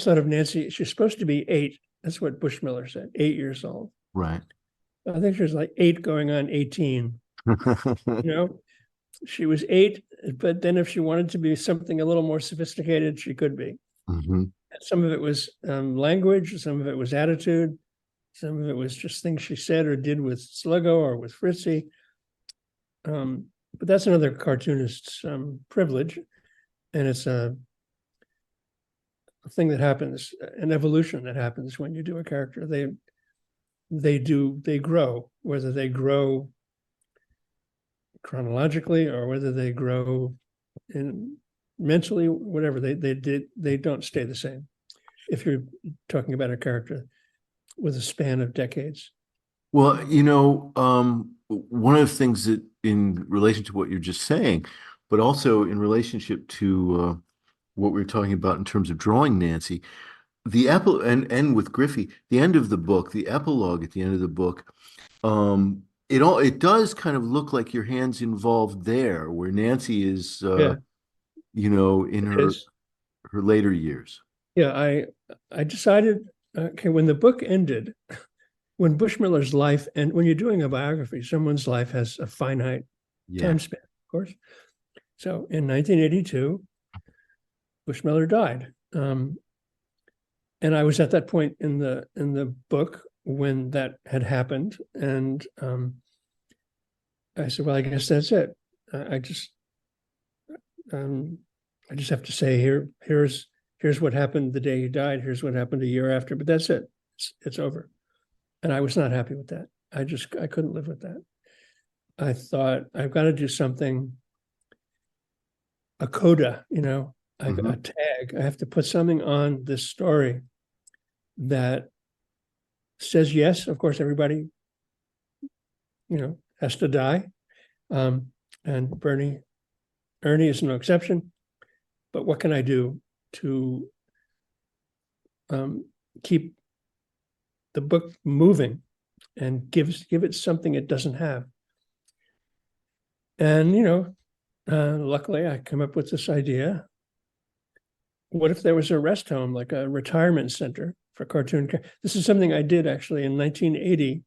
S2: thought of Nancy, she's supposed to be 8. That's what Bushmiller said, 8 years old.
S1: Right.
S2: I think she was like 8 going on 18. She was 8, but then if she wanted to be something a little more sophisticated, she could be.
S1: Mm-hmm.
S2: Some of it was language, some of it was attitude, some of it was just things she said or did with Sluggo or with Fritzy. But that's another cartoonist's privilege, and it's a thing that happens, an evolution that happens when you do a character. They grow, whether they grow chronologically or whether they grow mentally, whatever. They don't stay the same. If you're talking about a character with a span of decades.
S1: Well, one of the things that in relation to what you're just saying, but also in relationship to what we were talking about in terms of drawing Nancy, and with Griffey, the end of the book, the epilogue at the end of the book, it does kind of look like your hand's involved there, where Nancy is, in her later years.
S2: Yeah, I decided, okay, when the book ended, when Bushmiller's life, and when you're doing a biography, someone's life has a finite time span, of course. So in 1982, Bushmiller died. And I was at that point in the book when that had happened. And I said, well, I guess that's it. I just have to say, here's what happened the day he died. Here's what happened a year after, but that's it. It's over. And I was not happy with that. I couldn't live with that. I thought, I've got to do something, a coda, a tag. I have to put something on this story that says, yes, of course, everybody has to die. And Ernie is no exception. But what can I do to keep the book moving and give it something it doesn't have? And, luckily I come up with this idea. What if there was a rest home, like a retirement center for cartoon? This is something I did actually in 1980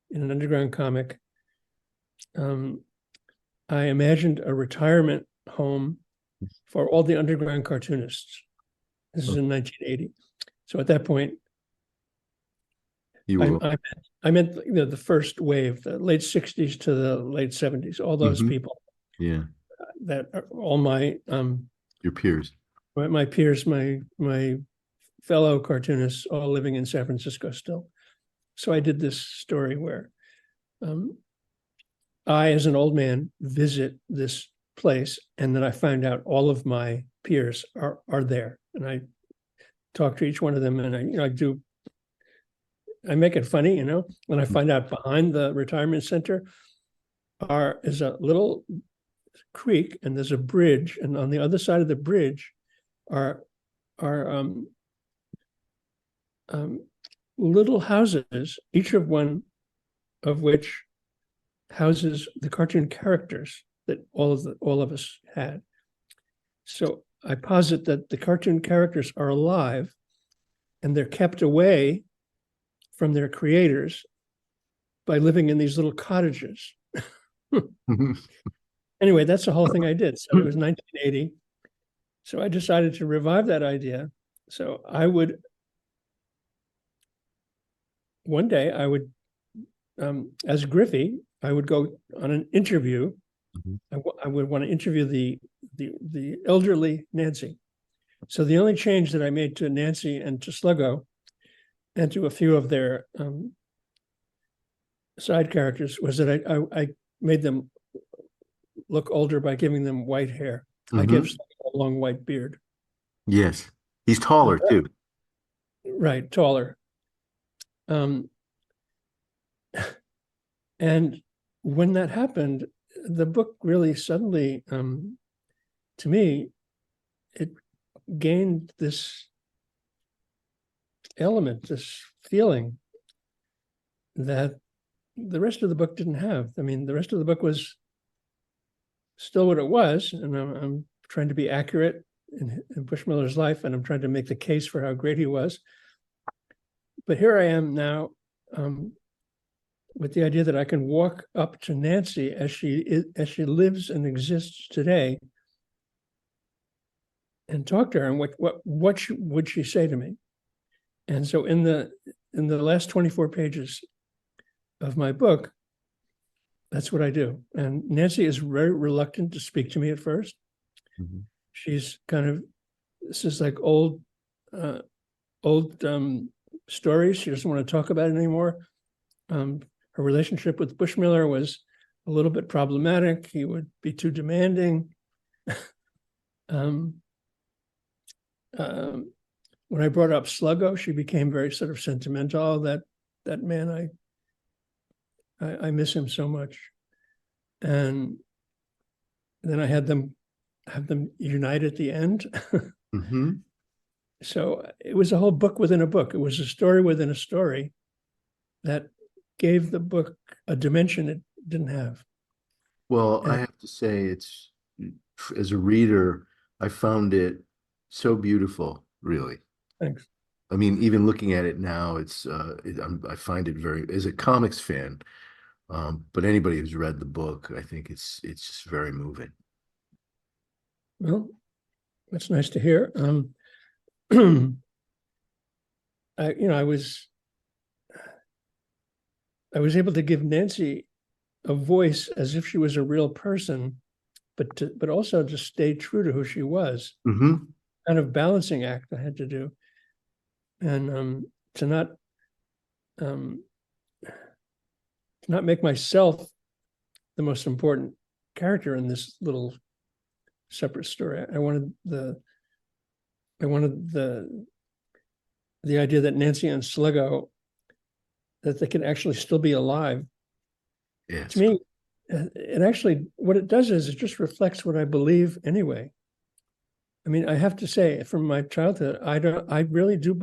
S2: in an Underground comic. I imagined a retirement home for all the Underground cartoonists. This is in 1980. So at that point, I meant the first wave, the late 60s to the late 70s, all those people.
S1: Yeah.
S2: That are all my
S1: your peers.
S2: My peers, my fellow cartoonists, all living in San Francisco still. So I did this story where I, as an old man, visit this place, and then I find out all of my peers are there, and I talk to each one of them, and I make it funny, and I find out behind the retirement center is a little creek, and there's a bridge, and on the other side of the bridge are little houses, each of one of which houses the cartoon characters that all of us had. So I posit that the cartoon characters are alive, and they're kept away from their creators by living in these little cottages. Anyway, that's the whole thing I did. So it was 1980. So I decided to revive that idea. So one day I would, as Griffith, I would go on an interview. I would want to interview the elderly Nancy. So the only change that I made to Nancy and to Sluggo and to a few of their side characters was that I made them look older by giving them white hair. I gave Sluggo a long white beard.
S1: Yes, he's taller too.
S2: Right, taller. And when that happened, the book really suddenly, to me, it gained this element, this feeling that the rest of the book didn't have. I mean, the rest of the book was still what it was, and I'm trying to be accurate in Bushmiller's life, and I'm trying to make the case for how great he was. But here I am now, with the idea that I can walk up to Nancy as she lives and exists today, and talk to her, and what would she say to me? And so in the last 24 pages of my book, that's what I do. And Nancy is very reluctant to speak to me at first. She's this is like old stories. She doesn't want to talk about it anymore. Her relationship with Bushmiller was a little bit problematic. He would be too demanding. When I brought up Sluggo, she became very sort of sentimental. That man, I miss him so much. And then I had them have them unite at the end. So it was a whole book within a book. It was a story within a story that gave the book a dimension it didn't have.
S1: Well, I have to say, as a reader, I found it so beautiful, really.
S2: Thanks.
S1: I mean, even looking at it now, I find it very, as a comics fan, but anybody who's read the book, I think it's just very moving.
S2: Well, that's nice to hear. I was able to give Nancy a voice as if she was a real person, but also to stay true to who she was. Kind of balancing act I had to do, and to not make myself the most important character in this little separate story. I wanted the idea that Nancy and Sluggo, that they could actually still be alive
S1: Yes.
S2: To me, it actually, what it does is it just reflects what I believe anyway. I mean, I have to say, from my childhood, I really do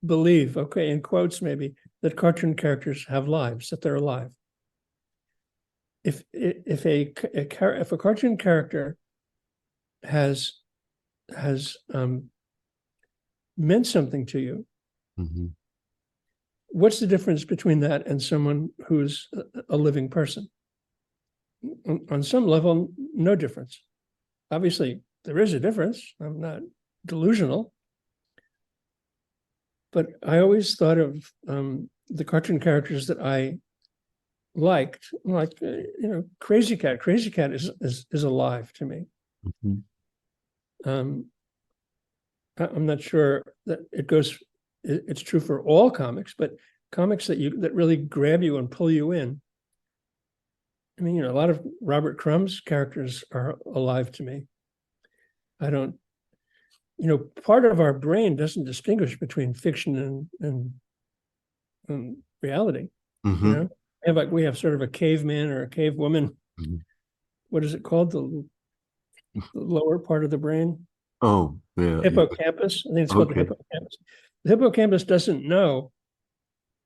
S2: believe, okay, in quotes maybe, that cartoon characters have lives, that they're alive. If a cartoon character has meant something to you,
S1: Mm-hmm.
S2: what's the difference between that and someone who's a living person? On some level, no difference. Obviously, there is a difference. I'm not delusional. But I always thought of the cartoon characters that I liked, like Crazy Cat. Crazy Cat is alive to me.
S1: Mm-hmm.
S2: I'm not sure that it's true for all comics, but comics that really grab you and pull you in. I mean, a lot of Robert Crumb's characters are alive to me. I don't, part of our brain doesn't distinguish between fiction and reality.
S1: Mm-hmm.
S2: We have sort of a caveman or a cave woman.
S1: Mm-hmm.
S2: What is it called? The lower part of the brain?
S1: Oh, yeah.
S2: Hippocampus. I think it's called the
S1: Okay.
S2: hippocampus. The hippocampus doesn't know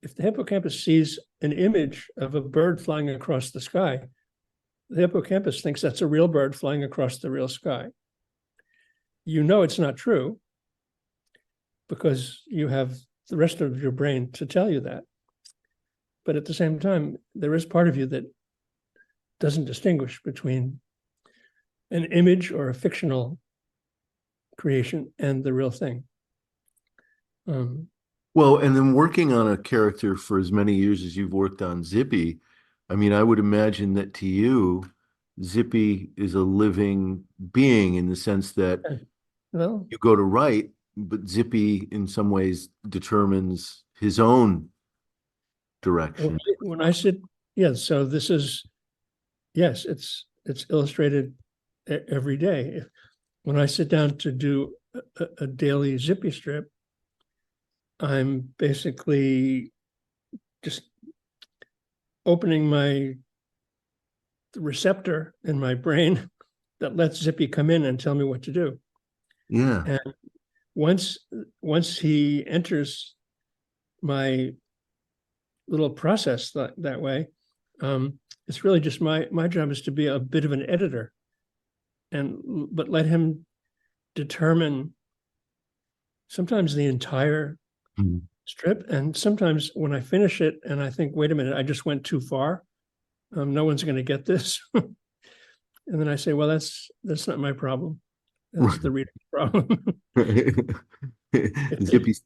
S2: if the hippocampus sees an image of a bird flying across the sky. The hippocampus thinks that's a real bird flying across the real sky. It's not true because you have the rest of your brain to tell you that. But at the same time, there is part of you that doesn't distinguish between an image or a fictional creation and the real thing.
S1: Well, and then working on a character for as many years as you've worked on Zippy, I mean, I would imagine that to you, Zippy is a living being in the sense that
S2: Well,
S1: you go to write, but Zippy in some ways determines his own direction.
S2: when I sit, yeah, so this is, yes, it's illustrated every day. When I sit down to do a daily Zippy strip, I'm basically just opening the receptor in my brain that lets Zippy come in and tell me what to do.
S1: Yeah.
S2: And once he enters my little process that way, it's really just my job is to be a bit of an editor, but let him determine sometimes the entire
S1: Mhm.
S2: strip, and sometimes when I finish it and I think, wait a minute, I just went too far. No one's going to get this, and then I say, well, that's not my problem. That's the reader's problem.
S1: Zippy's,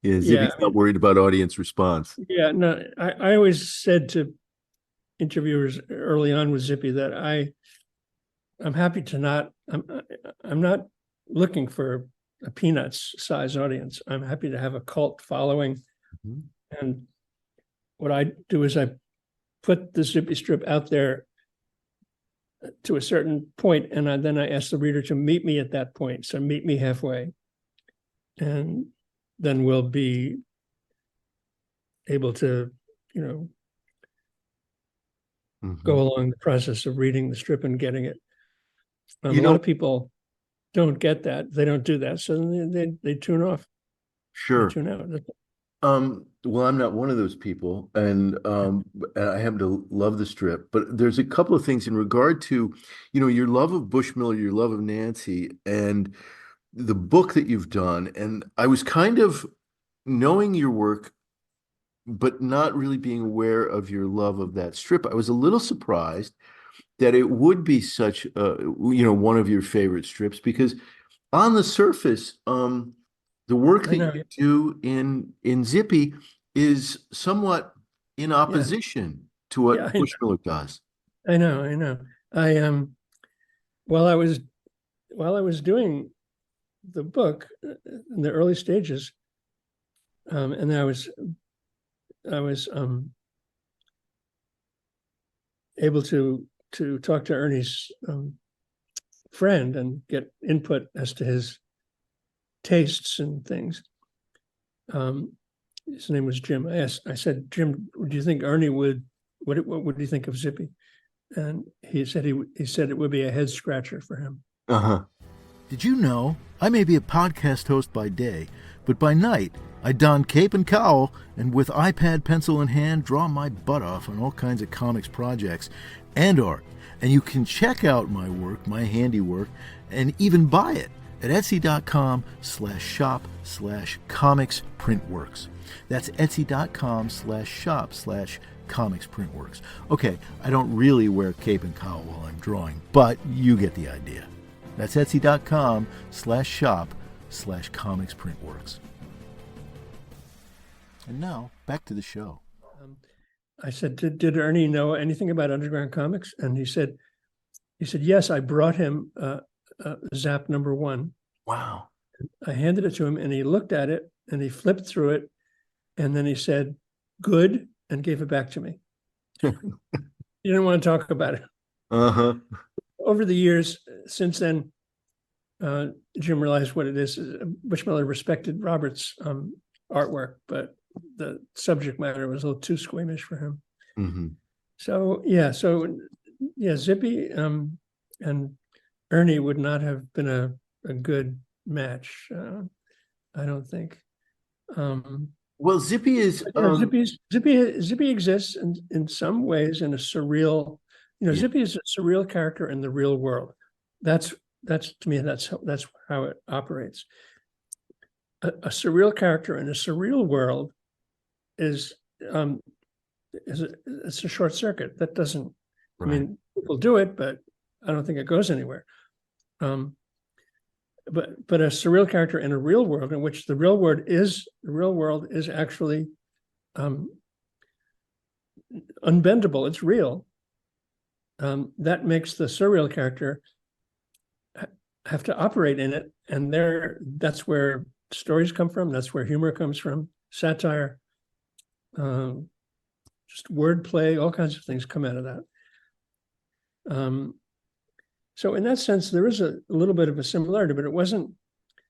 S1: yeah,
S2: Yeah,
S1: Zippy's not worried about audience response.
S2: yeah. No, I always said to interviewers early on with Zippy that I'm happy to not. I'm not looking for a peanuts size audience. I'm happy to have a cult following,
S1: Mhm.
S2: and what I do is I put the Zippy strip out there to a certain point, and then I ask the reader to meet me at that point. So meet me halfway, and then we'll be able to, go along the process of reading the strip and getting it. A lot of people don't get that; they don't do that, so they tune off. They
S1: Sure.
S2: tune out.
S1: Well, I'm not one of those people, and I happen to love the strip, but there's a couple of things in regard to, your love of Bushmiller, your love of Nancy, and the book that you've done. And I was kind of knowing your work, but not really being aware of your love of that strip. I was a little surprised that it would be such one of your favorite strips because on the surface, the work
S2: I
S1: that
S2: know.
S1: you do in Zippy is somewhat in
S2: Yeah,
S1: opposition to
S2: yeah.
S1: what Bushmiller does.
S2: I know. I know. While I was doing the book in the early stages, and I was able to talk to Ernie's friend and get input as to his tastes and things. His name was Jim. I said, Jim, do you think Ernie would what do you think of Zippy? And he said he said it would be a head scratcher for him.
S1: Uh-huh. Did you know I may be a podcast host by day, but by night I don cape and cowl and with iPad pencil in hand draw my butt off on all kinds of comics projects and art. And you can check out my work, my handiwork, and even buy it at etsy.com/shop/comicsprintworks. That's etsy.com/shop/comicsprintworks. Okay, I don't really wear cape and cowl while I'm drawing, but you get the idea. That's etsy.com/shop/comicsprintworks. And now, back to the show.
S2: I said, did Ernie know anything about Underground Comics? And he said, yes, I brought him Zap #1.
S1: Wow.
S2: I handed it to him and he looked at it and he flipped through it. And then he said, good, and gave it back to me. He didn't want to talk about it.
S1: Uh-huh.
S2: Over the years, since then, Jim realized what it is. Bushmiller respected Robert's artwork, but the subject matter was a little too squeamish for him.
S1: Mm-hmm.
S2: So Zippy and Ernie would not have been a good match. I don't think.
S1: Well, Zippy is
S2: Zippy exists in some ways in a surreal. Zippy is a surreal character in the real world. That's to me that's how it operates. A surreal character in a surreal world is it's a short circuit. That doesn't. Right. I mean, people do it, but I don't think it goes anywhere. But a surreal character in a real world in which the real world is actually unbendable. It's real. That makes the surreal character have to operate in it, and that's where stories come from. That's where humor comes from. Satire, just wordplay, all kinds of things come out of that. So in that sense, there is a little bit of a similarity, but it wasn't,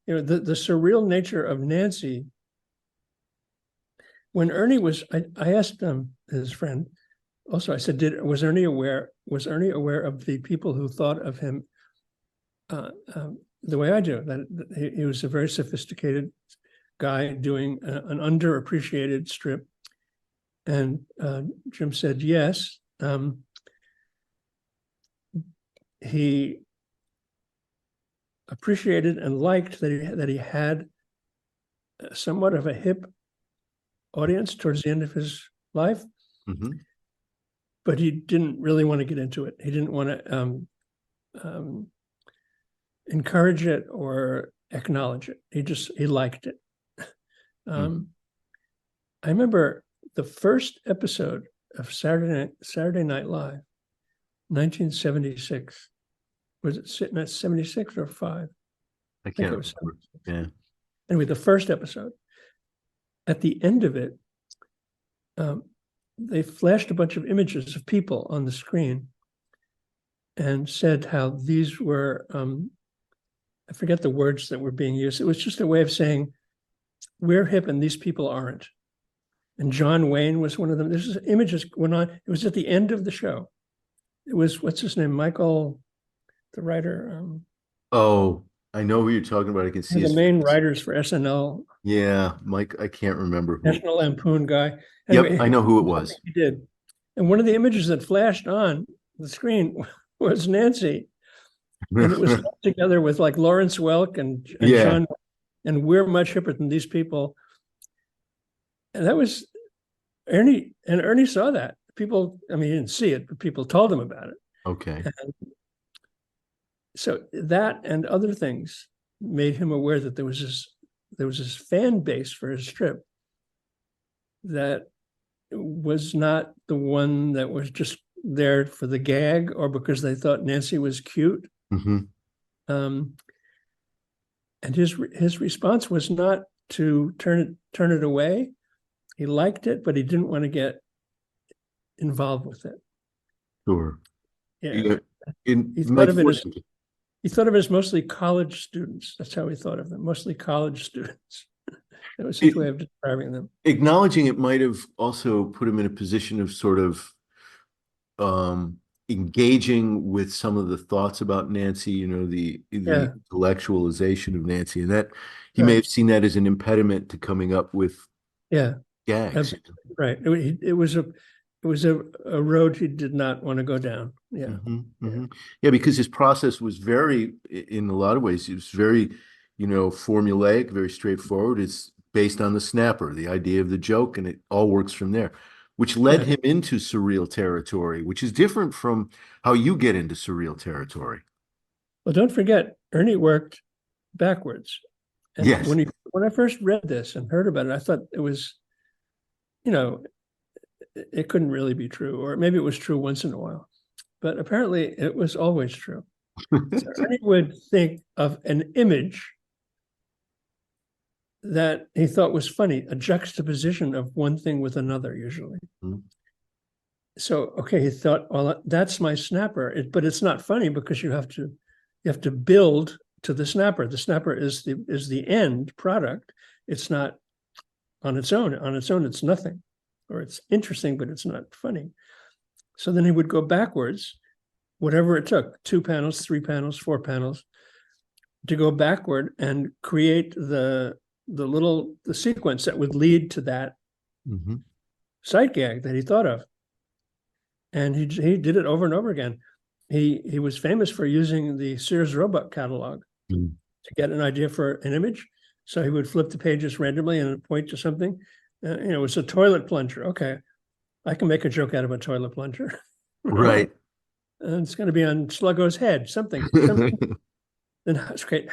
S2: the surreal nature of Nancy. When Ernie was, I asked his friend, also I said, was Ernie aware of the people who thought of him the way I do, that he was a very sophisticated guy doing an underappreciated strip? And Jim said yes. He appreciated and liked that he had somewhat of a hip audience towards the end of his life, mm-hmm. But he didn't really want to get into it. He didn't want to encourage it or acknowledge it. He liked it. I remember the first episode of Saturday Night Live, 1976. Was it sitting at 76 or 5?
S1: I can't remember. Yeah.
S2: Anyway, the first episode. At the end of it, they flashed a bunch of images of people on the screen and said how these were, I forget the words that were being used. It was just a way of saying, we're hip and these people aren't. And John Wayne was one of them. There's images went on. It was at the end of the show. It was, what's his name? Michael, the writer.
S1: Oh, I know who you're talking about. I can see
S2: the main writers for SNL.
S1: Yeah, Mike, I can't remember who.
S2: National Lampoon guy. Anyway,
S1: yep, I know who it was.
S2: He did. And one of the images that flashed on the screen was Nancy. And it was together with like Lawrence Welk and Sean, and we're much hipper than these people. And that was Ernie, and Ernie saw that. People, I mean, he didn't see it, but people told him about it.
S1: Okay.
S2: And so that and other things made him aware that there was this fan base for his strip that was not the one that was just there for the gag or because they thought Nancy was cute.
S1: Mm-hmm.
S2: And his response was not to turn it away. He liked it, but he didn't want to get involved with it.
S1: Sure.
S2: Yeah. He thought of it as mostly college students. That's how he thought of them, mostly college students. That was his way of describing them.
S1: Acknowledging it might have also put him in a position of sort of engaging with some of the thoughts about Nancy, the
S2: Yeah,
S1: intellectualization of Nancy, and that he may
S2: right.
S1: have seen that as an impediment to coming up with
S2: Yeah,
S1: gags.
S2: absolutely. Right. It was a road he did not want to go down. Yeah.
S1: Yeah, because his process was very, in a lot of ways, it was very, formulaic, very straightforward. It's based on the snapper, the idea of the joke, and it all works from there, which led
S2: Yeah.
S1: him into surreal territory, which is different from how you get into surreal territory.
S2: Well, don't forget, Ernie worked backwards. And
S1: Yes.
S2: when I first read this and heard about it, I thought it was, you know, it couldn't really be true, or maybe it was true once in a while. But apparently it was always true. So Ernie would think of an image that he thought was funny, a juxtaposition of one thing with another, usually. So, okay, he thought, well, that's my snapper, but it's not funny because you have to build to the snapper. The snapper is the end product. It's not on its own. On its own, it's nothing, or it's interesting, but it's not funny. So then he would go backwards, whatever it took, 2 panels, 3 panels, 4 panels, to go backward and create the sequence that would lead to that sight gag that he thought of. And he did it over and over again. He was famous for using the Sears Roebuck catalog to get an idea for an image. So he would flip the pages randomly and point to something. It was a toilet plunger. Okay, I can make a joke out of a toilet plunger.
S1: Right.
S2: And it's going to be on Sluggo's head, something. Then okay,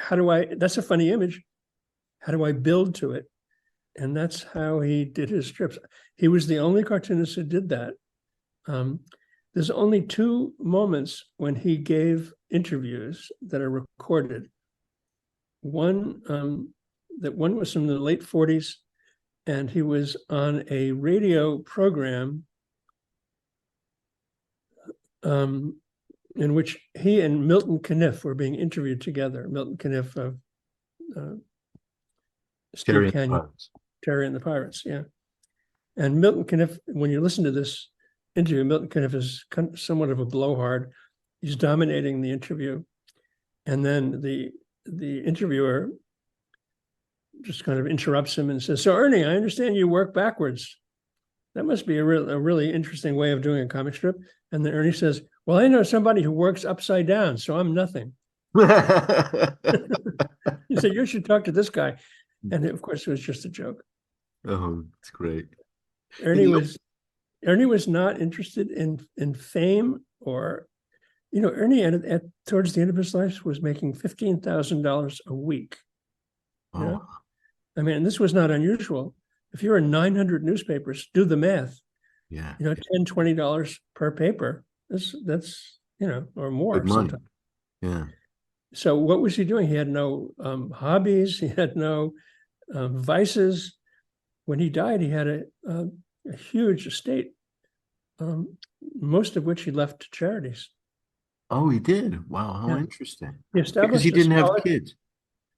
S2: that's a funny image. How do I build to it? And that's how he did his strips. He was the only cartoonist who did that. There's only 2 moments when he gave interviews that are recorded. One was from the late 40s, and he was on a radio program in which he and Milton Caniff were being interviewed together. Milton Caniff of Steve Canyon, Terry and the Pirates, yeah. And Milton Caniff, when you listen to this interview, Milton Caniff is somewhat of a blowhard. He's dominating the interview. And then the interviewer just kind of interrupts him and says, "So Ernie, I understand you work backwards. That must be a really interesting way of doing a comic strip." And then Ernie says, "Well, I know somebody who works upside down, so I'm nothing." He said, "You should talk to this guy." And of course, it was just a joke.
S1: Oh, it's great.
S2: Ernie was not interested in fame or, Ernie towards the end of his life was making $15,000 a week.
S1: Oh.
S2: I mean, this was not unusual. If you're in 900 newspapers, do the math.
S1: Yeah.
S2: $10, $20 per paper. That's or more.
S1: Good money.
S2: Sometimes.
S1: Yeah.
S2: So what was he doing? He had no hobbies. He had no vices. When he died, he had a huge estate, most of which he left to charities.
S1: Oh, he did. Wow, how interesting. Because he didn't have kids.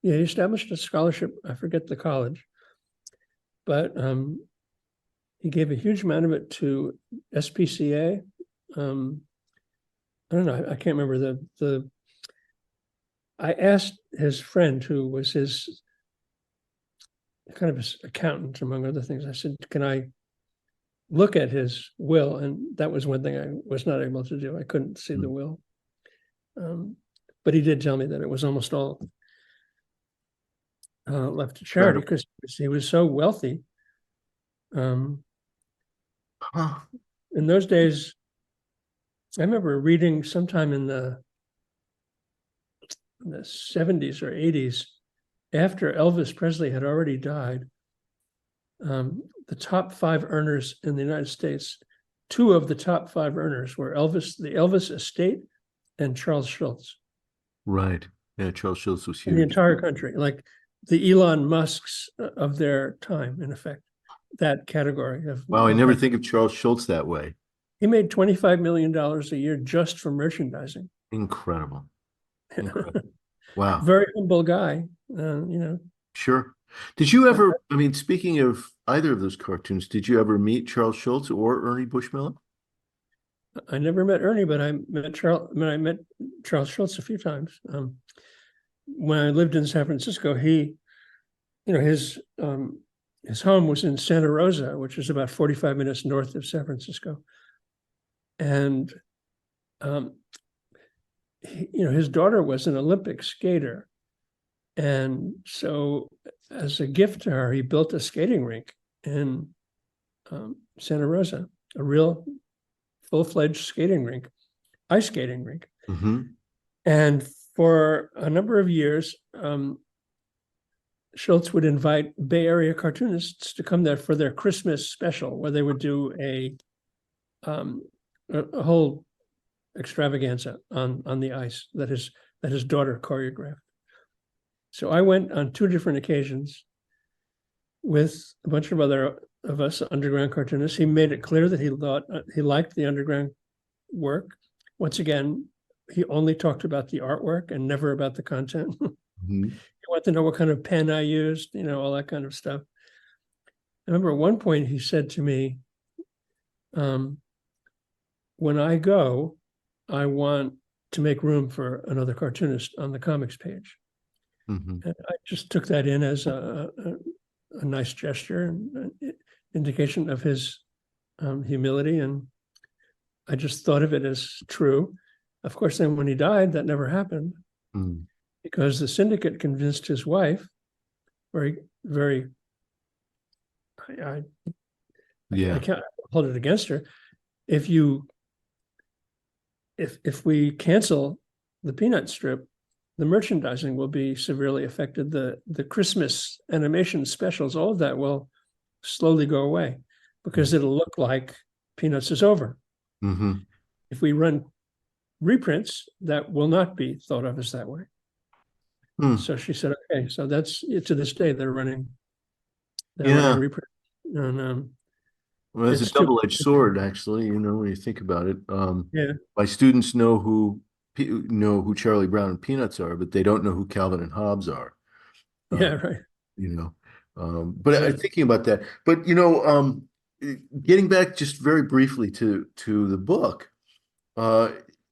S2: Yeah, he established a scholarship. I forget the college, but he gave a huge amount of it to SPCA. I don't know. I can't remember the. I asked his friend, who was his kind of his accountant, among other things. I said, "Can I look at his will?" And that was one thing I was not able to do. I couldn't see the will. But he did tell me that it was almost all left to charity because he was so wealthy. In those days, I remember reading sometime in the 70s or 80s, after Elvis Presley had already died, the top 5 earners in the United States, 2 of the top 5 earners were the Elvis estate and Charles Schulz.
S1: Right. Yeah, Charles Schulz was huge.
S2: In the entire country, like the Elon Musks of their time, in effect, that category of.
S1: Wow, I never think of Charles Schulz that way.
S2: He made $25 million a year just from merchandising.
S1: Incredible. Wow.
S2: Very humble guy,
S1: Sure. Did you ever, speaking of either of those cartoons, did you ever meet Charles Schulz or Ernie Bushmiller?
S2: I never met Ernie, but I met Charles Schultz a few times. When I lived in San Francisco, his home was in Santa Rosa, which is about 45 minutes north of San Francisco. And his daughter was an Olympic skater. And so as a gift to her, he built a skating rink in Santa Rosa, a real full-fledged skating rink, ice skating rink.
S1: Mm-hmm.
S2: And for a number of years, Schultz would invite Bay Area cartoonists to come there for their Christmas special, where they would do a whole extravaganza on the ice that his daughter choreographed. So I went on 2 different occasions with a bunch of other of us underground cartoonists. He made it clear that he thought he liked the underground work. Once again, he only talked about the artwork and never about the content.
S1: Mm-hmm.
S2: He wanted to know what kind of pen I used, all that kind of stuff. I remember at one point he said to me, when I go, I want to make room for another cartoonist on the comics page.
S1: Mm-hmm.
S2: And I just took that in as a nice gesture and indication of his humility. And I just thought of it as true. Of course, then when he died, that never happened because the syndicate convinced his wife, very, very, I can't hold it against her. If we cancel the Peanut strip, the merchandising will be severely affected. The Christmas animation specials, all of that will slowly go away because it'll look like Peanuts is over.
S1: Mm-hmm.
S2: If we run reprints, that will not be thought of as that way. So she said, okay, so that's to this day, they're running reprints. And,
S1: well, it's a double-edged sword, actually, when you think about it. My students know who Charlie Brown and Peanuts are, but they don't know who Calvin and Hobbes are.
S2: Right.
S1: But thinking about that, but getting back just very briefly to the book,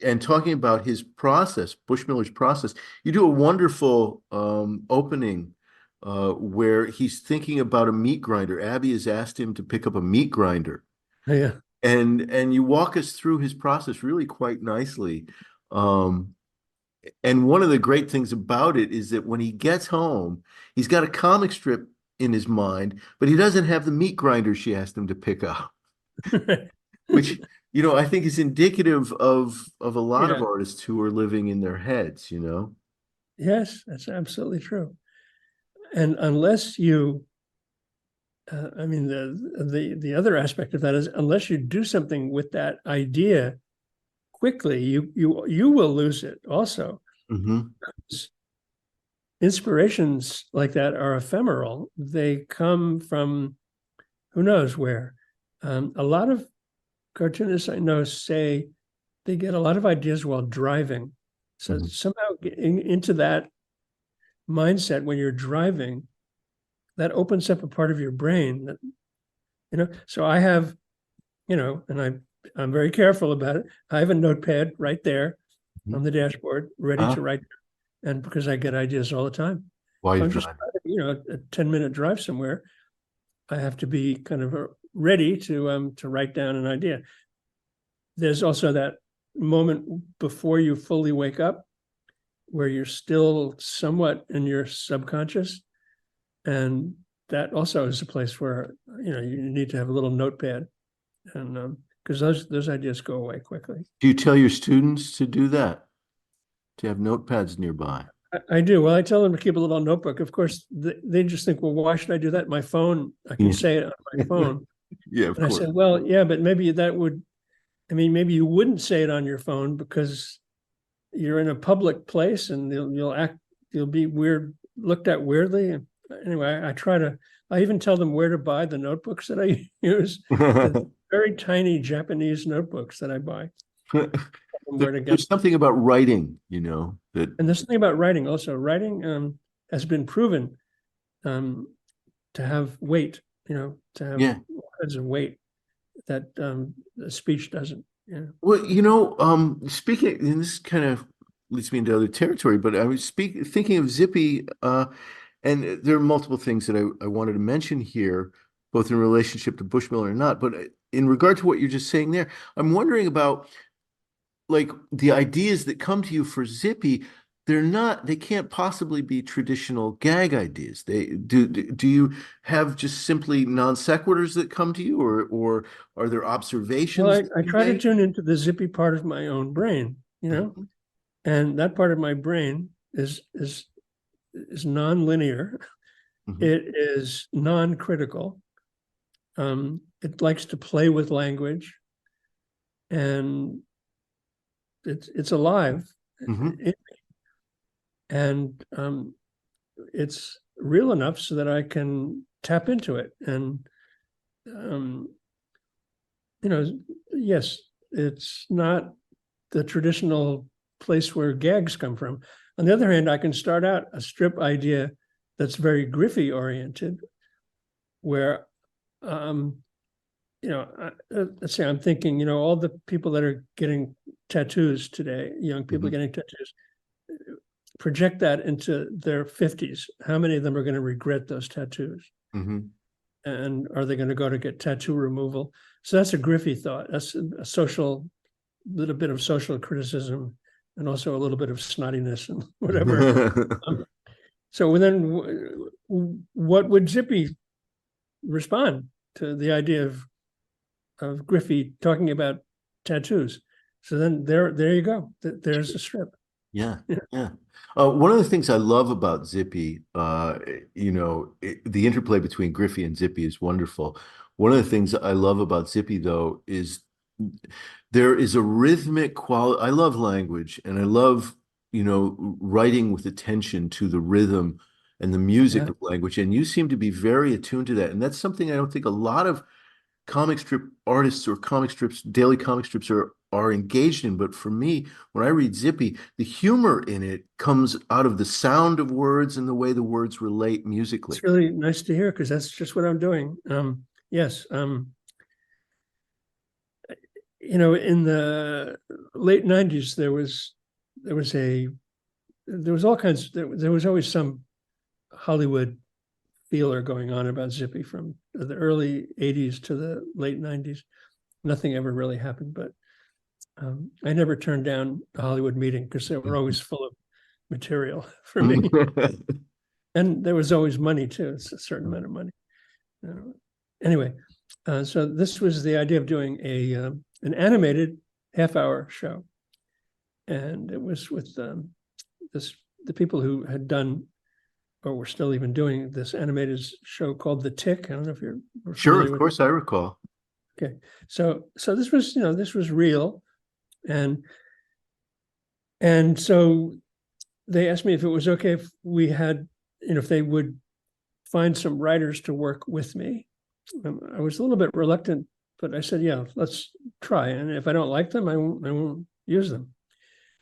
S1: and talking about his process, Bushmiller's process, you do a wonderful opening where he's thinking about a meat grinder. Abby has asked him to pick up a meat grinder.
S2: Yeah.
S1: And you walk us through his process really quite nicely. And one of the great things about it is that when he gets home, he's got a comic strip in his mind, but he doesn't have the meat grinder she asked him to pick up, which, I think is indicative of a lot of artists who are living in their heads,
S2: Yes, that's absolutely true. And unless you, the other aspect of that is unless you do something with that idea quickly, you will lose it also.
S1: Mm-hmm.
S2: Inspirations like that are ephemeral. They come from who knows where. A lot of cartoonists I know say they get a lot of ideas while driving. So somehow getting into that mindset when you're driving, that opens up a part of your brain that, so I have, and I'm very careful about it. I have a notepad right there on the dashboard ready to write. And because I get ideas all the time.
S1: While you're
S2: just
S1: driving.
S2: A 10-minute drive somewhere, I have to be kind of ready to write down an idea. There's also that moment before you fully wake up where you're still somewhat in your subconscious. And that also is a place where, you need to have a little notepad. And because those ideas go away quickly.
S1: Do you tell your students to do that? To have notepads nearby?
S2: I do. Well, I tell them to keep a little notebook. Of course, they just think, well, why should I do that? My phone, I can say it on my phone.
S1: Yeah, of course.
S2: I said, well, yeah, but maybe maybe you wouldn't say it on your phone because you're in a public place and you'll be looked at weirdly. And anyway, I even tell them where to buy the notebooks that I use. The very tiny Japanese notebooks that I buy.
S1: There's something about writing, that.
S2: And there's something about writing also. Writing has been proven to have weight, to have all kinds of weight that speech doesn't. Yeah.
S1: Well, speaking, and this kind of leads me into other territory, but I was thinking of Zippy, and there are multiple things that I wanted to mention here, both in relationship to Bushmiller or not. But in regard to what you're just saying there, I'm wondering about like the ideas that come to you for Zippy. They can't possibly be traditional gag ideas. Do you have just simply non sequiturs that come to you, or are there
S2: Well,
S1: observations that
S2: I
S1: you
S2: try to
S1: make?
S2: tune into the Zippy part of my own brain,
S1: Mhm,
S2: and that part of my brain is non-linear.
S1: mhm,
S2: It is non-critical. It likes to play with language, and it's alive,
S1: mhm,
S2: and it's real enough so that I can tap into it. And um, you know, yes, it's not the traditional place where gags come from. On the other hand, I can start out a strip idea that's very Griffey oriented, where um, let's say I'm thinking, all the people that are getting tattoos today, young people
S1: mhm,
S2: getting tattoos, project that into their 50s. How many of them are going to regret those tattoos?
S1: mhm.
S2: And are they going to go to get tattoo removal? So that's a Griffey thought. That's a social, little bit of social criticism, and also a little bit of snottiness and whatever. Um, so then, what would Zippy respond to the idea of Griffey talking about tattoos? So then there you go. There's a strip.
S1: Yeah, yeah. One of the things I love about Zippy, the interplay between Griffey and Zippy is wonderful. One of the things I love about Zippy, though, is there is a rhythmic quality. I love language, and I love, writing with attention to the rhythm and the music
S2: Yeah,
S1: of language. And you seem to be very attuned to that. And that's something I don't think a lot of comic strip artists or comic strips, daily comic strips are engaged in. But for me, when I read Zippy, the humor in it comes out of the sound of words and the way the words relate
S2: it's
S1: musically.
S2: really nice to hear because that's just what I'm doing. Yes, in the late '90s, there was a there was all kinds. There was always some Hollywood feeler going on about Zippy from the early '80s to the late '90s. Nothing ever really happened, but I never turned down a Hollywood meeting because they were always full of material for me, and there was always money too. It's a certain amount of money. Uh, anyway, so this was the idea of doing an animated half-hour show, and it was with this the people who had done or were still even doing this animated show called The Tick. I don't know if you're
S1: Sure,
S2: familiar
S1: of
S2: with.
S1: course, I recall.
S2: Okay, so this was real, and so they asked me if it was okay if we had, if they would find some writers to work with me. I was a little bit reluctant, but I said, yeah, let's try. And if I don't like them, I won't use them.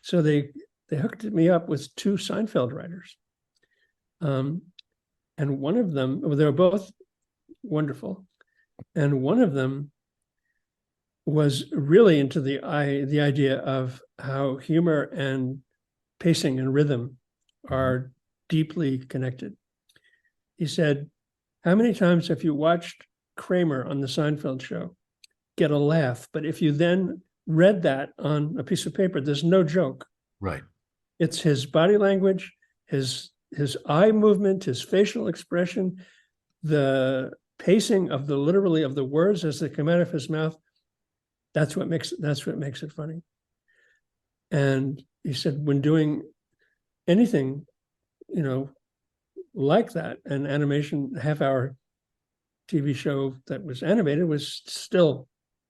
S2: So they hooked me up with two Seinfeld writers. Um, and one of them, well, they were both wonderful. And one of them was really into the idea of how humor and pacing and rhythm
S1: Mhm.
S2: are deeply connected. He said, how many times have you watched Kramer on the Seinfeld show get a laugh, but if you then read that on a piece of paper, there's no joke.
S1: Right.
S2: It's his body language, his eye movement, his facial expression, the pacing of the literally of the words as they come out of his mouth. That's what makes it funny. And he said, when doing anything, you know, like that, an animation half-hour TV show that was animated was still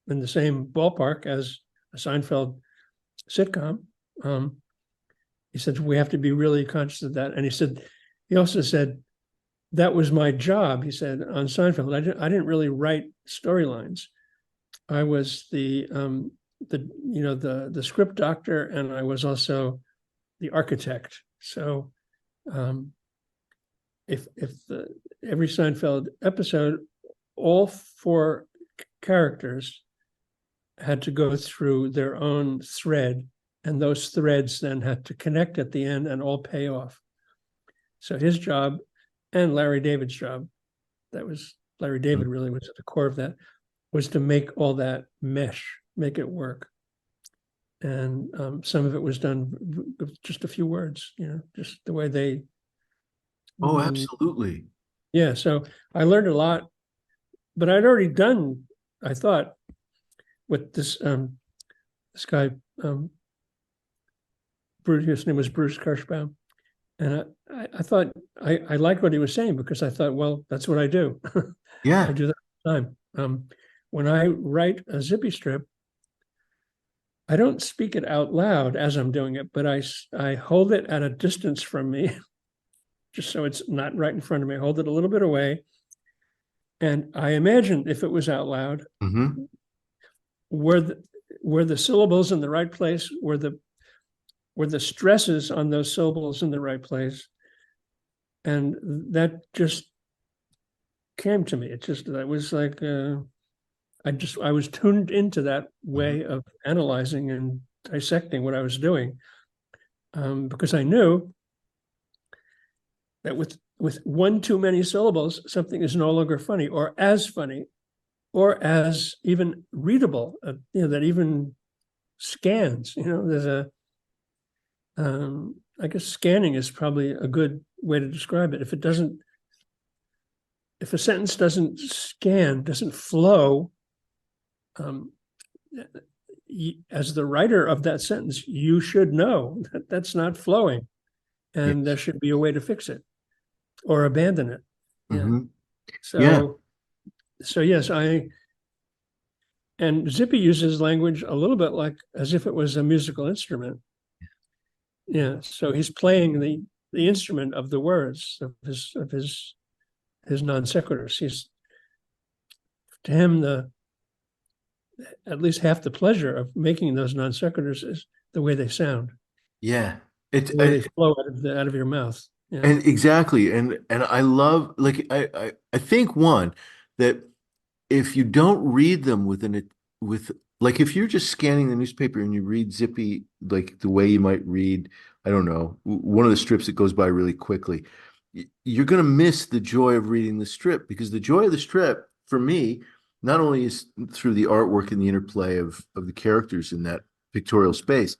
S2: in the same ballpark as a Seinfeld sitcom. Um, he said we have to be really conscious of that, and he also said that was my job. He said on Seinfeld, I didn't really write storylines. I was the script doctor, and I was also the architect. So um, if every Seinfeld episode, all four characters had to go through their own thread, and those threads then had to connect at the end and all pay off. So his job and Larry David's job, that was Larry David really was at the core of that, was to make all that mesh, make it work. And some of it was done with just a few words, just the way they.
S1: Oh, absolutely.
S2: Yeah. So I learned a lot, but I'd already done, I thought, with this guy, his name was Bruce Kirschbaum. And I thought I liked what he was saying, because I thought, well, that's what I do.
S1: Yeah.
S2: I do that all the time. When I write a Zippy strip, I don't speak it out loud as I'm doing it, but I hold it at a distance from me, just so it's not right in front of me. I hold it a little bit away. And I imagine if it was out loud, were the syllables in the right place, were the stresses on those syllables in the right place. And that just came to me. That was like, I was tuned into that way of analyzing and dissecting what I was doing, because I knew that with one too many syllables, something is no longer funny, or as even readable, that even scans. There's a, I guess scanning is probably a good way to describe it. If a sentence doesn't scan, doesn't flow, as the writer of that sentence, you should know that that's not flowing, and there should be a way to fix it or abandon it. So yes, and Zippy uses language a little bit like as if it was a musical instrument. Yeah, so he's playing the instrument of the words of his non sequiturs. To him, at least half the pleasure of making those non sequiturs is the way they sound.
S1: Yeah,
S2: the way they flow out of your mouth. Yeah.
S1: And exactly, and I love, like, I think one that if you don't read them with like, if you're just scanning the newspaper and you read Zippy like the way you might read, I don't know, one of the strips that goes by really quickly, you're going to miss the joy of reading the strip, because the joy of the strip for me not only is through the artwork and the interplay of the characters in that pictorial space,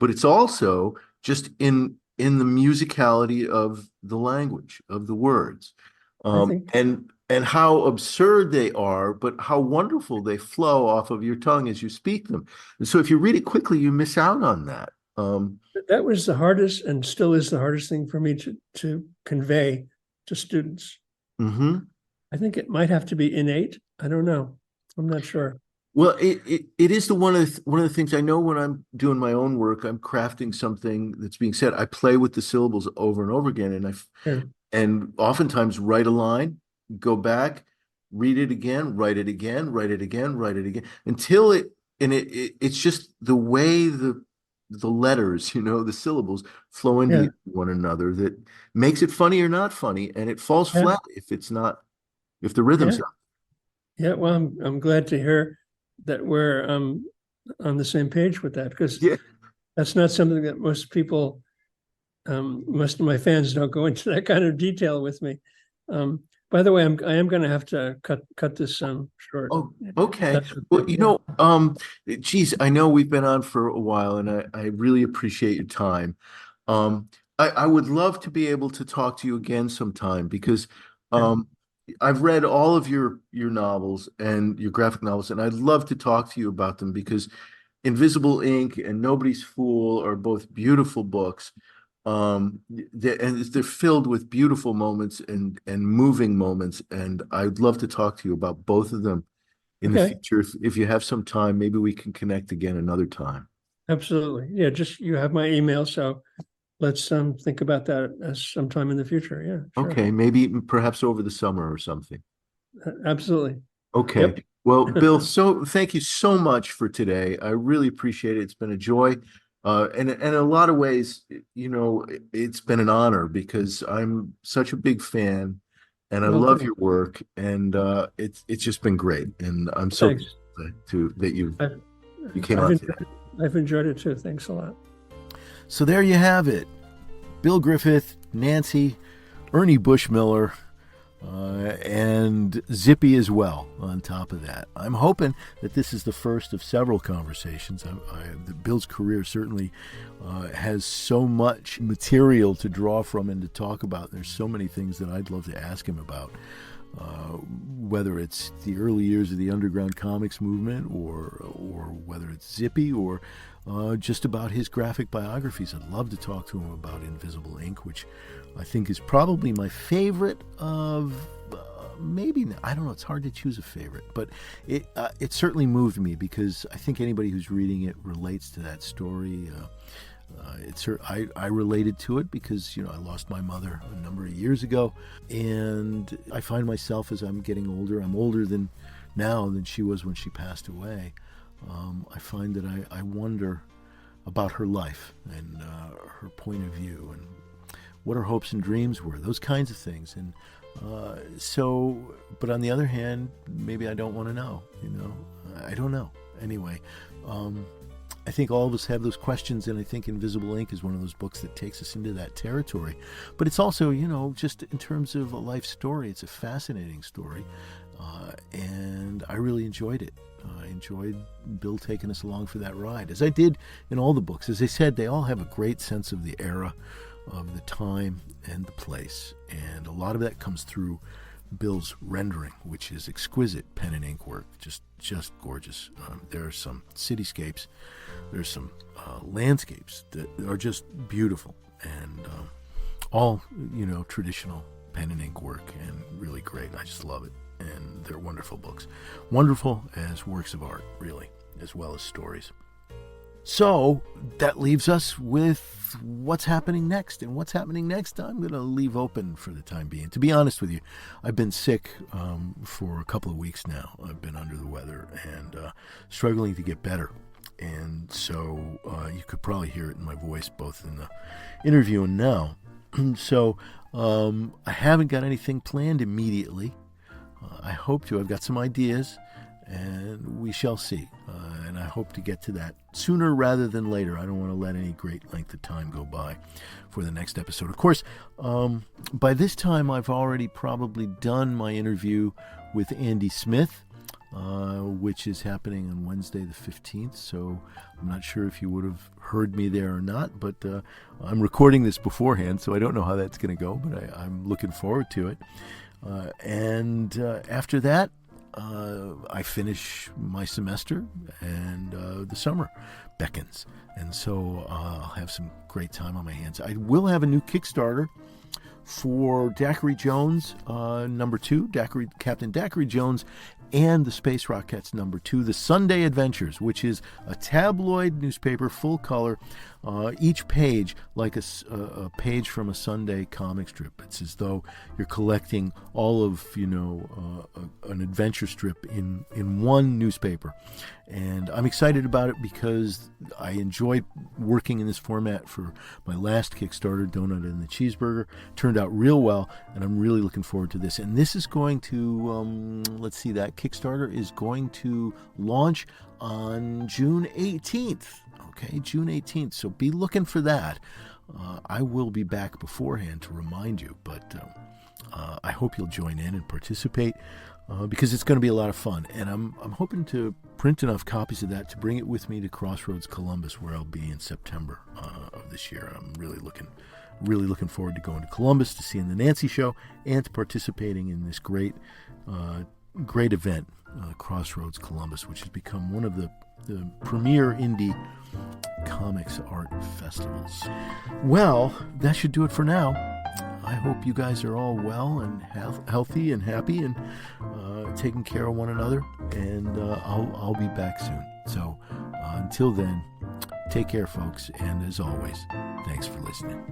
S1: but it's also just in the musicality of the language, of the words, and how absurd they are, but how wonderful they flow off of your tongue as you speak them. And so if you read it quickly, you miss out on that.
S2: That was the hardest, and still is the hardest thing for me to convey to students. I think it might have to be innate. I don't know. I'm not sure.
S1: Well, it is one of the things I know when I'm doing my own work, I'm crafting something that's being said. I play with the syllables over and over again, and oftentimes write a line, go back, read it again, write it again, write it again, write it again, until it's just the way the letters, the syllables flow into one another that makes it funny or not funny, and it falls flat if the rhythm's not.
S2: Yeah, well, I'm glad to hear that we're on the same page with that, because that's not something that most people, most of my fans don't go into that kind of detail with me. By the way, I am going to have to cut this short.
S1: Oh, okay. Well, geez, I know we've been on for a while, and I really appreciate your time. I would love to be able to talk to you again sometime, because I've read all of your novels and your graphic novels, and I'd love to talk to you about them, because Invisible Ink and Nobody's Fool are both beautiful books. And they're filled with beautiful moments and moving moments, and I'd love to talk to you about both of them in the future. If you have some time, maybe we can connect again another time.
S2: Absolutely. Yeah, just you have my email, so let's think about that as sometime in the future. Yeah, sure.
S1: Okay, maybe perhaps over the summer or something.
S2: Absolutely.
S1: Okay.
S2: Yep.
S1: Well, Bill, so thank you so much for today. I really appreciate it. It's been a joy. And in a lot of ways, it's been an honor, because I'm such a big fan and I love your work, and it's just been great. And I'm so that you came
S2: I've
S1: on
S2: enjoyed,
S1: today.
S2: I've enjoyed it too. Thanks a lot.
S1: So there you have it. Bill Griffith, Nancy, Ernie Bushmiller, and Zippy as well on top of that. I'm hoping that this is the first of several conversations. Bill's career certainly has so much material to draw from and to talk about. There's so many things that I'd love to ask him about, whether it's the early years of the underground comics movement or whether it's Zippy or just about his graphic biographies. I'd love to talk to him about Invisible Ink, which I think is probably my favorite of maybe, I don't know, it's hard to choose a favorite, but it certainly moved me because I think anybody who's reading it relates to that story. I related to it because, I lost my mother a number of years ago, and I find myself as I'm getting older, I'm older now than she was when she passed away. I find that I wonder about her life and her point of view and what her hopes and dreams were, those kinds of things. And but on the other hand, maybe I don't want to know, I don't know. Anyway, I think all of us have those questions, and I think Invisible Ink is one of those books that takes us into that territory. But it's also, just in terms of a life story, it's a fascinating story, and I really enjoyed it. I enjoyed Bill taking us along for that ride, as I did in all the books. As I said, they all have a great sense of the era, of the time, and the place. And a lot of that comes through Bill's rendering, which is exquisite pen and ink work, just gorgeous. There are some cityscapes, there's some landscapes that are just beautiful, and all traditional pen and ink work, and really great. I just love it, and they're wonderful books, wonderful as works of art, really, as well as stories. So that leaves us with what's happening next. And what's happening next, I'm going to leave open for the time being. To be honest with you, I've been sick for a couple of weeks now. I've been under the weather and struggling to get better. And so you could probably hear it in my voice, both in the interview and now. So I haven't got anything planned immediately. I hope to. I've got some ideas, and we shall see. And I hope to get to that sooner rather than later. I don't want to let any great length of time go by for the next episode. Of course, by this time, I've already probably done my interview with Andy Smith, which is happening on Wednesday the 15th. So I'm not sure if you would have heard me there or not, but I'm recording this beforehand, so I don't know how that's going to go, but I'm looking forward to it. And after that, I finish my semester, and the summer beckons, and so I'll have some great time on my hands. I will have a new Kickstarter for Daiquiri Jones #2, Captain Daiquiri Jones, and the Space Rockettes #2, The Sunday Adventures, which is a tabloid newspaper, full color, each page like a page from a Sunday comic strip. It's as though you're collecting all of an adventure strip in one newspaper, and I'm excited about it because I enjoyed working in this format for my last Kickstarter, Donut and the Cheeseburger. Turned out real well, and I'm really looking forward to this. And this is going to that Kickstarter is going to launch on June 18th. Okay, June 18th. So be looking for that. I will be back beforehand to remind you, but I hope you'll join in and participate because it's going to be a lot of fun. And I'm hoping to print enough copies of that to bring it with me to Crossroads Columbus, where I'll be in September of this year. I'm really looking forward to going to Columbus, to seeing the Nancy show, and to participating in this great event, Crossroads Columbus, which has become one of the premier indie comics art festivals. Well, that should do it for now. I hope you guys are all well and healthy and happy and taking care of one another, and I'll be back soon. So until then, take care, folks, and as always, thanks for listening.